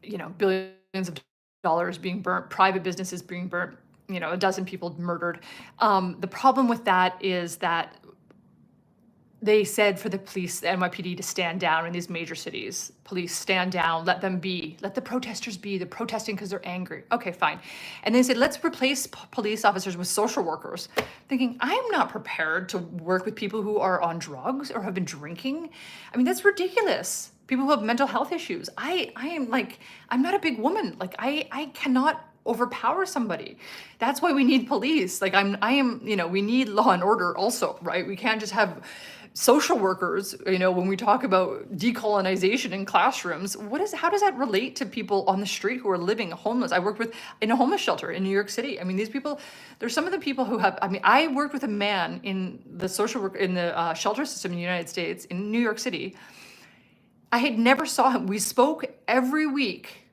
you know, billions of dollars being burnt, private businesses being burnt, you know, a dozen people murdered. The problem with that is that they said for the police, the NYPD, to stand down in these major cities. Police, stand down, let them be, let the protesters be. They're protesting because they're angry. Okay, fine. And they said, let's replace police officers with social workers. Thinking, I'm not prepared to work with people who are on drugs or have been drinking. I mean, that's ridiculous. People who have mental health issues. I am like, I'm not a big woman. Like I cannot overpower somebody. That's why we need police. Like I am, you know, we need law and order also, right? We can't just have social workers, you know, when we talk about decolonization in classrooms. How does that relate to people on the street who are living homeless? I worked in a homeless shelter in New York City. I mean, these people, there's some of the people who have, I mean, I worked with a man in the social work, in the shelter system in the United States, in New York City. I had never saw him. We spoke every week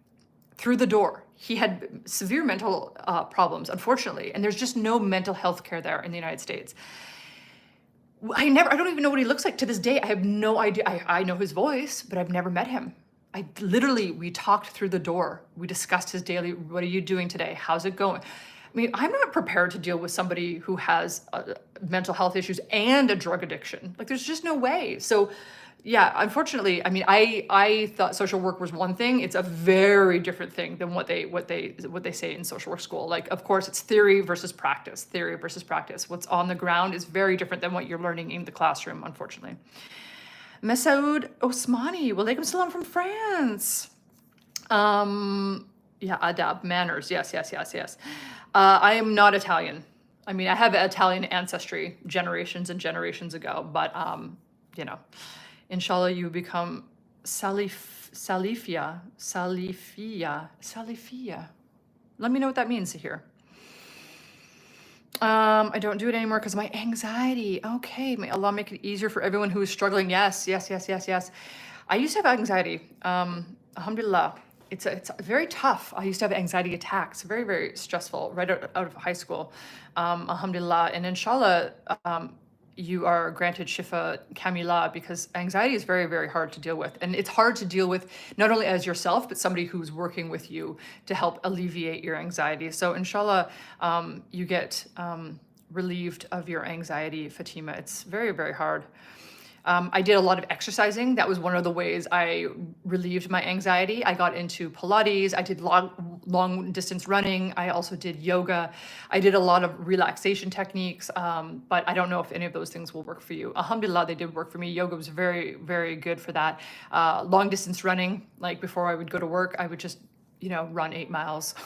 through the door. He had severe mental problems, unfortunately, and there's just no mental health care there in the United States. I don't even know what he looks like to this day. I have no idea. I know his voice, but I've never met him. We talked through the door. We discussed his daily, what are you doing today? How's it going? I mean, I'm not prepared to deal with somebody who has mental health issues and a drug addiction. Like, there's just no way. So, yeah, unfortunately, I mean, I thought social work was one thing. It's a very different thing than what they say in social work school. Like, of course, it's theory versus practice. Theory versus practice. What's on the ground is very different than what you're learning in the classroom, unfortunately. Masoud Osmani, walaikum salam from France. Yeah, adab, manners. Yes. I am not Italian. I mean, I have Italian ancestry generations and generations ago, but you know, Inshallah, you become Salifia. Let me know what that means here. I don't do it anymore because of my anxiety. Okay, may Allah make it easier for everyone who is struggling. Yes. I used to have anxiety. Alhamdulillah. It's very tough. I used to have anxiety attacks, very, very stressful, right out of high school. Alhamdulillah. And inshallah, you are granted shifa kamila, because anxiety is very, very hard to deal with. And it's hard to deal with not only as yourself, but somebody who's working with you to help alleviate your anxiety. So inshallah, you get relieved of your anxiety, Fatima. It's very, very hard. I did a lot of exercising. That was one of the ways I relieved my anxiety. I got into Pilates. I did long distance running. I also did yoga. I did a lot of relaxation techniques, but I don't know if any of those things will work for you. Alhamdulillah, they did work for me. Yoga was very, very good for that. Long distance running, like before I would go to work, I would just, you know, run 8 miles.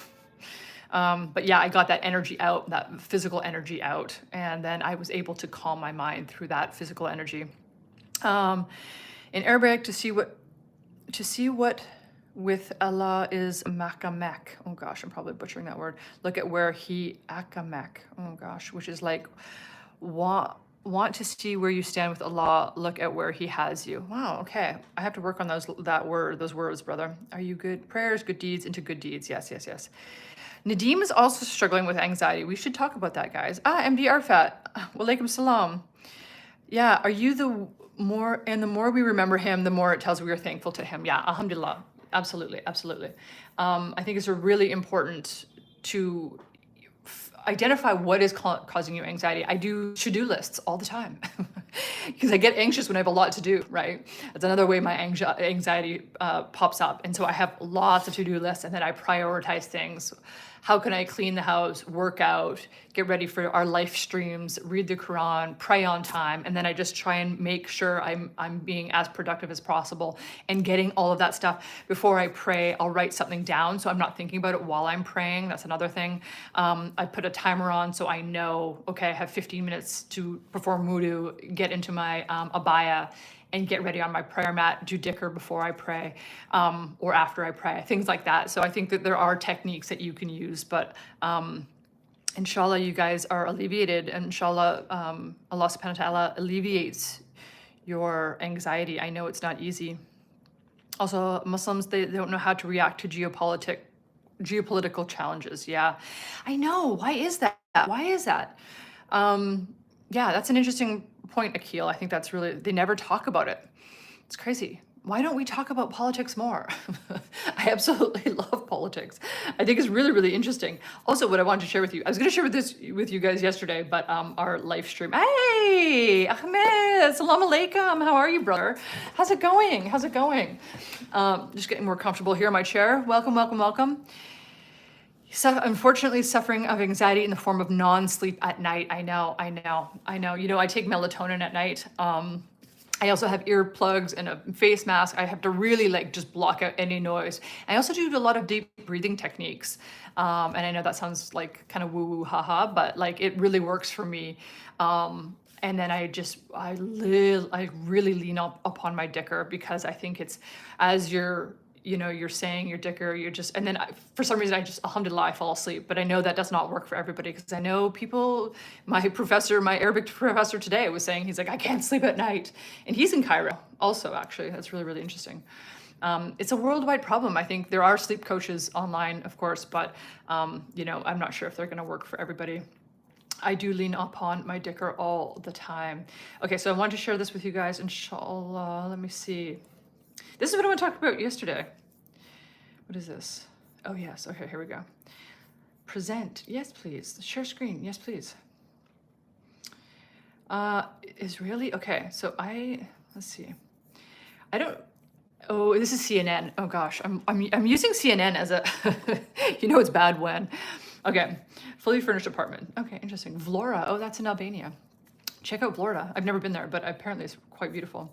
But yeah, I got that energy out, that physical energy out. And then I was able to calm my mind through that physical energy. In Arabic, to see what with Allah is makamek. Oh gosh, I'm probably butchering that word. Look at where he akamek. Oh gosh, which is like want to see where you stand with Allah. Look at where he has you. Wow. Okay, I have to work on those words, brother. Are you good? Prayers, good deeds into good deeds. Yes. Nadeem is also struggling with anxiety. We should talk about that, guys. MD Arfat. Walaikum salam. Yeah, are you the more we remember him, the more it tells we are thankful to him. Yeah, alhamdulillah. Absolutely. I think it's really important to identify what is causing you anxiety. I do to-do lists all the time because I get anxious when I have a lot to do, right? That's another way my anxiety pops up. And so I have lots of to-do lists, and then I prioritize things. How can I clean the house, work out, get ready for our life streams, read the Quran, pray on time, and then I just try and make sure I'm being as productive as possible and getting all of that stuff. Before I pray, I'll write something down so I'm not thinking about it while I'm praying. That's another thing. I put a timer on so I know, okay, I have 15 minutes to perform wudu, get into my abaya, and get ready on my prayer mat, do dhikr before I pray, or after I pray, things like that. So I think that there are techniques that you can use, but Inshallah, you guys are alleviated. And inshallah, Allah subhanahu wa ta'ala alleviates your anxiety. I know it's not easy. Also, Muslims, they don't know how to react to geopolitical challenges. Yeah, I know. Why is that? Why is that? Yeah, that's an interesting point, Akil. I think that's really, they never talk about it. It's crazy. Why don't we talk about politics more? I absolutely love politics. I think it's really, really interesting. Also, what I wanted to share with you, I was going to share this with you guys yesterday, but our live stream. Hey, Ahmed, salam alaikum. How are you, brother? How's it going? How's it going? Just getting more comfortable here in my chair. Welcome, welcome, welcome. Unfortunately, suffering of anxiety in the form of non-sleep at night. I know. You know, I take melatonin at night. I also have earplugs and a face mask. I have to really like just block out any noise. I also do a lot of deep breathing techniques. And I know that sounds like kind of woo-woo haha, but like it really works for me. And then I really lean up upon my dicker, because I think it's, as you're saying your dicker, you're just, and then for some reason I just, alhamdulillah, I fall asleep. But I know that does not work for everybody, because I know people, my Arabic professor today was saying, he's like, I can't sleep at night. And he's in Cairo also, actually. That's really, really interesting. It's a worldwide problem. I think there are sleep coaches online, of course, but, I'm not sure if they're going to work for everybody. I do lean upon my dicker all the time. Okay, so I wanted to share this with you guys, inshallah. Let me see. This is what I want to talk about yesterday. What is this? Oh, yes. Okay, here we go. Present. Yes, please. Share screen. Yes, please. Israeli. Okay, so let's see. Oh, this is CNN. Oh gosh, I'm using CNN as a, it's bad when. Okay, fully furnished apartment. Okay, interesting. Vlora. Oh, that's in Albania. Check out Vlora. I've never been there, but apparently it's quite beautiful.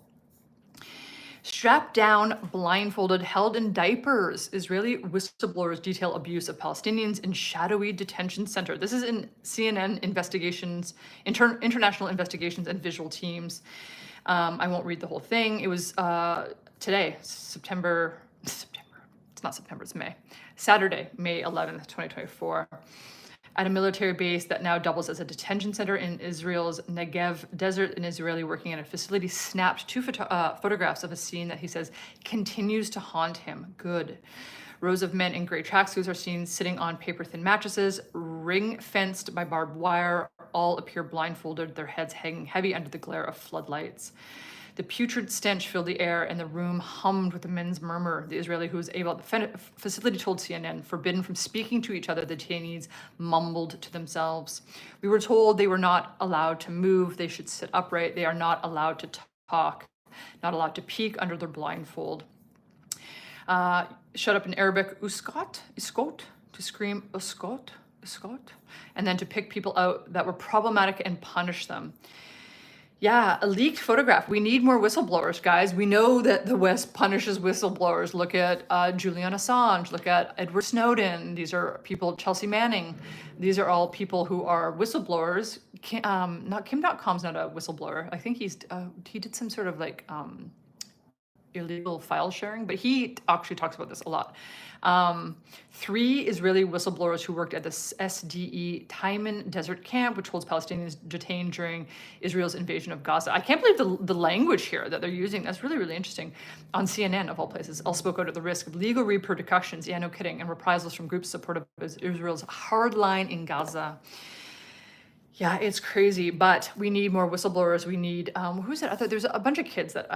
Strapped down, blindfolded, held in diapers. Israeli whistleblowers detail abuse of Palestinians in shadowy detention center. This is in CNN investigations, international investigations and visual teams. I won't read the whole thing. It was today, September. It's not September, it's May. Saturday, May 11th, 2024. At a military base that now doubles as a detention center in Israel's Negev desert, an Israeli working at a facility snapped two photographs of a scene that he says continues to haunt him. Good. Rows of men in gray tracksuits are seen sitting on paper-thin mattresses, ring-fenced by barbed wire. All appear blindfolded, their heads hanging heavy under the glare of floodlights. The putrid stench filled the air, and the room hummed with the men's murmur. The Israeli who was able at the facility told CNN, forbidden from speaking to each other, the detainees mumbled to themselves. We were told they were not allowed to move. They should sit upright. They are not allowed to talk, not allowed to peek under their blindfold. Shut up in Arabic, uskot, to scream uskot, and then to pick people out that were problematic and punish them. Yeah, a leaked photograph. We need more whistleblowers, guys. We know that the West punishes whistleblowers. Look at Julian Assange. Look at Edward Snowden. These are people, Chelsea Manning. These are all people who are whistleblowers. Kim.com's not a whistleblower. I think he did some sort of like illegal file sharing, but he actually talks about this a lot. 3 Israeli whistleblowers who worked at the SDE Taiman desert camp, which holds Palestinians detained during Israel's invasion of Gaza. I can't believe the language here that they're using. That's really, really interesting. On CNN, of all places, all spoke out at the risk of legal repercussions, yeah, no kidding, and reprisals from groups supportive of Israel's hard line in Gaza. Yeah, it's crazy, but we need more whistleblowers. We need, who's it? I thought there's a bunch of kids that,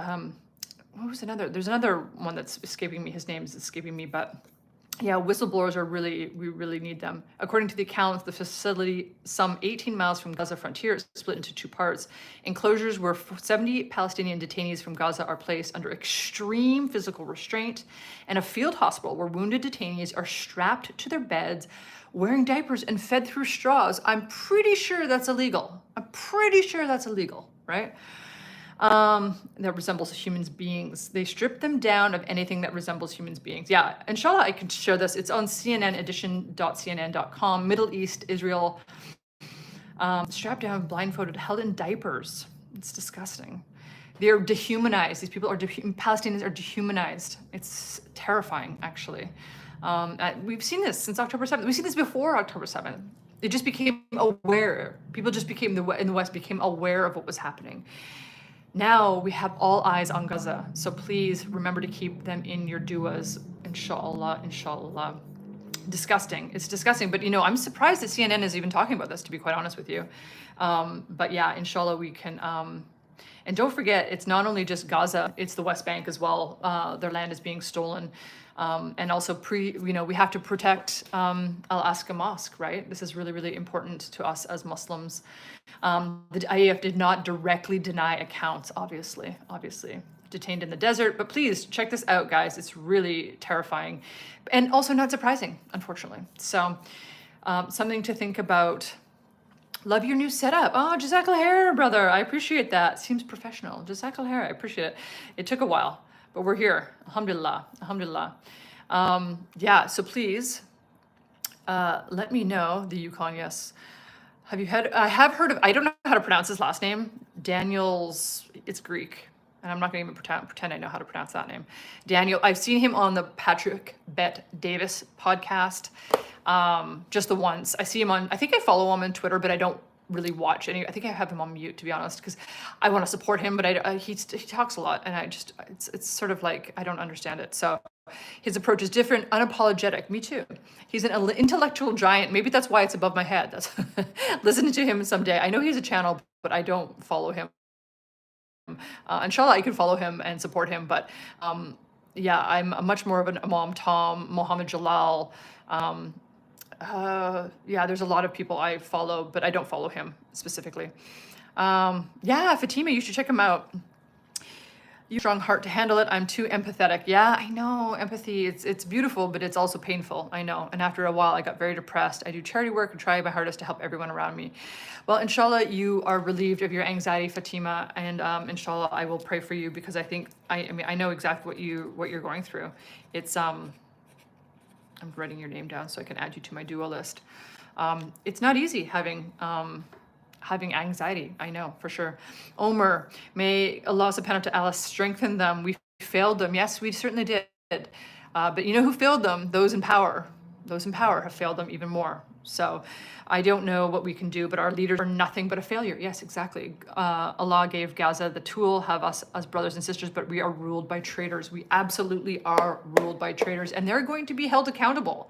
what was another? There's another one that's escaping me. His name's escaping me, but yeah, whistleblowers we really need them. According to the accounts, the facility, some 18 miles from Gaza frontier, is split into 2 parts. Enclosures where 70 Palestinian detainees from Gaza are placed under extreme physical restraint, and a field hospital where wounded detainees are strapped to their beds, wearing diapers and fed through straws. I'm pretty sure that's illegal. Right? That resembles human beings. They strip them down of anything that resembles human beings. Yeah, inshallah, I can share this. It's on cnnedition.cnn.com. Middle East, Israel. Strapped down, blindfolded, held in diapers. It's disgusting. They are dehumanized. These people Palestinians are dehumanized. It's terrifying, actually. We've seen this since October 7th. We've seen this before October 7th. it just became aware. People just became, in the West, became aware of what was happening. Now we have all eyes on Gaza. So please remember to keep them in your duas. Insha'Allah, Insha'Allah. Disgusting. It's disgusting. But, I'm surprised that CNN is even talking about this, to be quite honest with you. But yeah, Inshallah, we can. And don't forget, it's not only just Gaza, it's the West Bank as well. Their land is being stolen. And also we have to protect Al-Aqsa Mosque, right? This is really, really important to us as Muslims. The IAF did not directly deny accounts, obviously, detained in the desert, but please check this out, guys. It's really terrifying and also not surprising, unfortunately. So something to think about. Love your new setup. Oh, Jazakallah khair, brother. I appreciate that. Seems professional. Jazakallah khair. I appreciate it. It took a while, but we're here. Alhamdulillah. Alhamdulillah. Yeah, so please let me know. The Yukon, yes. Have you had, I have heard of, I don't know how to pronounce his last name. Daniel's, it's Greek. And I'm not going to even pretend I know how to pronounce that name. Daniel, I've seen him on the Patrick Bet Davis podcast. Just the once. I see him on, I think I follow him on Twitter, but I don't really watch any. I think I have him on mute, to be honest, because I want to support him, but he talks a lot, and it's sort of like, I don't understand it. So his approach is different, unapologetic. Me too. He's an intellectual giant. Maybe that's why it's above my head. That's listen to him someday. I know he has a channel, but I don't follow him. Inshallah, I can follow him and support him, but yeah, I'm much more of an Imam Tom, Mohammed Jalal. Yeah, there's a lot of people I follow, but I don't follow him specifically. Yeah, Fatima, you should check him out. You have a strong heart to handle it. I'm too empathetic. Yeah, I know. Empathy, it's beautiful, but it's also painful. I know. And after a while, I got very depressed. I do charity work and try my hardest to help everyone around me. Well, inshallah, you are relieved of your anxiety, Fatima, and inshallah, I will pray for you, because I think I mean I know exactly what you're going through. It's I'm writing your name down so I can add you to my duo list. It's not easy having anxiety. I know, for sure. Omer, may Allah subhanahu wa ta'ala strengthen them. We failed them. Yes, we certainly did. But you know who failed them? Those in power. Those in power have failed them even more. So I don't know what we can do, but our leaders are nothing but a failure. Yes, exactly. Allah gave Gaza the tool, have us as brothers and sisters, but we are ruled by traitors. We absolutely are ruled by traitors, and they're going to be held accountable,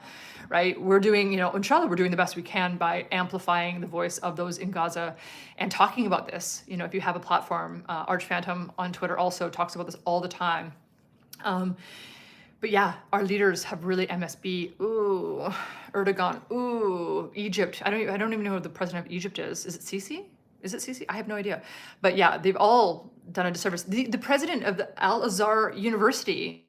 right? We're doing, inshallah, we're doing the best we can by amplifying the voice of those in Gaza and talking about this. If you have a platform, Arch Phantom on Twitter also talks about this all the time. But yeah, our leaders have really MSB. Ooh, Erdogan. Ooh, Egypt. I don't even know who the president of Egypt is. Is it Sisi? Is it Sisi? I have no idea. But yeah, they've all done a disservice. The president of the Al-Azhar University,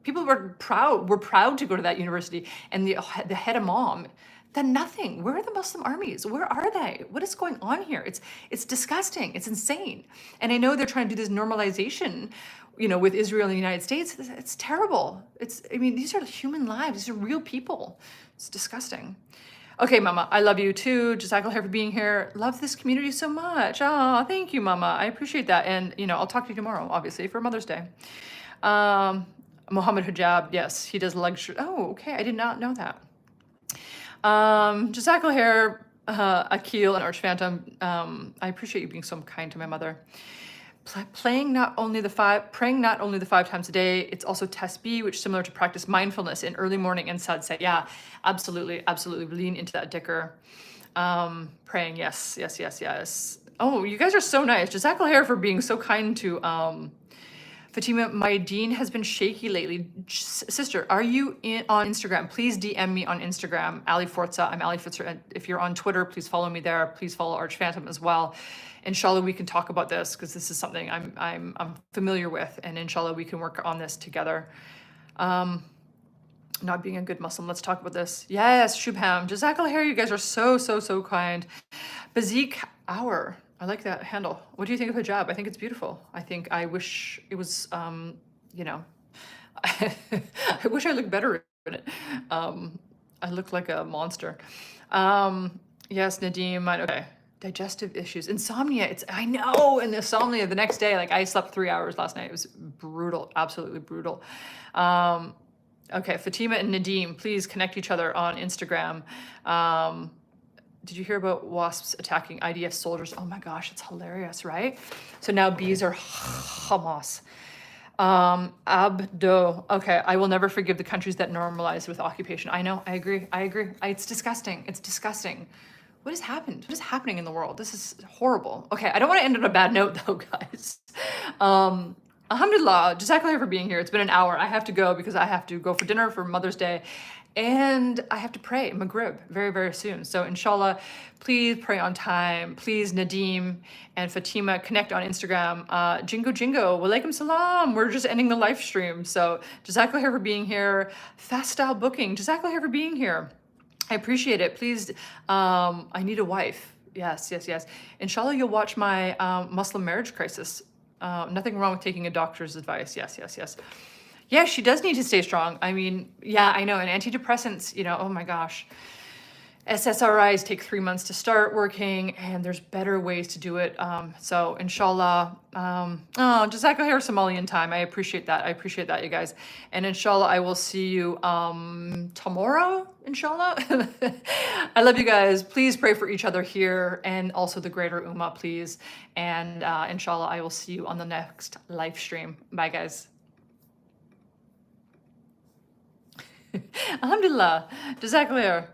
people were proud to go to that university, and the head imam done nothing. Where are the Muslim armies? Where are they? What is going on here? It's disgusting. It's insane. And I know they're trying to do this normalization, with Israel and the United States. It's terrible. These are human lives. These are real people. It's disgusting. Okay, Mama, I love you too. Jazakallah khair for being here. Love this community so much. Oh, thank you, Mama. I appreciate that. And, I'll talk to you tomorrow, obviously, for Mother's Day. Mohammed Hijab, yes, he does luxury. Oh, okay. I did not know that. Jazakallah khair, Akil and Arch Phantom. I appreciate you being so kind to my mother. Praying not only the 5 times a day, it's also tasbih, which is similar to practice mindfulness in early morning and sunset. Yeah, absolutely. Lean into that dhikr. Praying, yes. Oh, you guys are so nice. Jazakallah khair for being so kind to Fatima. My deen has been shaky lately. Sister, are you on Instagram? Please DM me on Instagram, Ali Forza. I'm Ali Forza. And if you're on Twitter, please follow me there. Please follow Arch Phantom as well. Inshallah, we can talk about this, because this is something I'm familiar with, and inshallah, we can work on this together. Not being a good Muslim. Let's talk about this. Yes, Shubham. Jazakallah khair. You guys are so kind. Bazik Hour. I like that handle. What do you think of hijab? I think it's beautiful. I wish it was, I wish I looked better in it. I look like a monster. Yes, Nadeem. Okay. Digestive issues, insomnia. I know, and insomnia the next day. Like, I slept 3 hours last night. It was brutal, absolutely brutal. Okay, Fatima and Nadeem, please connect each other on Instagram. did you hear about wasps attacking IDF soldiers? Oh my gosh, it's hilarious, right? So now bees are Hamas. Abdo. Okay, I will never forgive the countries that normalize with occupation. I know, I agree, I agree. It's disgusting, it's disgusting. What has happened? What is happening in the world? This is horrible. Okay, I don't want to end on a bad note though, guys. Alhamdulillah, Jazakallah for being here. It's been an hour. I have to go because I have to go for dinner for Mother's Day. And I have to pray Maghrib very, very soon. So inshallah, please pray on time. Please, Nadeem and Fatima, connect on Instagram. Jingo Jingo, walaikum salam. We're just ending the live stream. So Jazakallah for being here. Fast style booking. Jazakallah for being here. I appreciate it. Please, I need a wife. Yes, yes, yes. Inshallah, you'll watch my Muslim marriage crisis. Nothing wrong with taking a doctor's advice. Yes, yes, yes. Yeah, she does need to stay strong. I mean, yeah, I know. And antidepressants, you know, oh my gosh. SSRIs take 3 months to start working, and there's better ways to do it. So inshallah, Jazakallah khair Somalian time. I appreciate that. I appreciate that, you guys. And inshallah, I will see you tomorrow, inshallah. I love you guys. Please pray for each other here and also the greater ummah, please. And inshallah, I will see you on the next live stream. Bye, guys. Alhamdulillah. Jazakallah khair.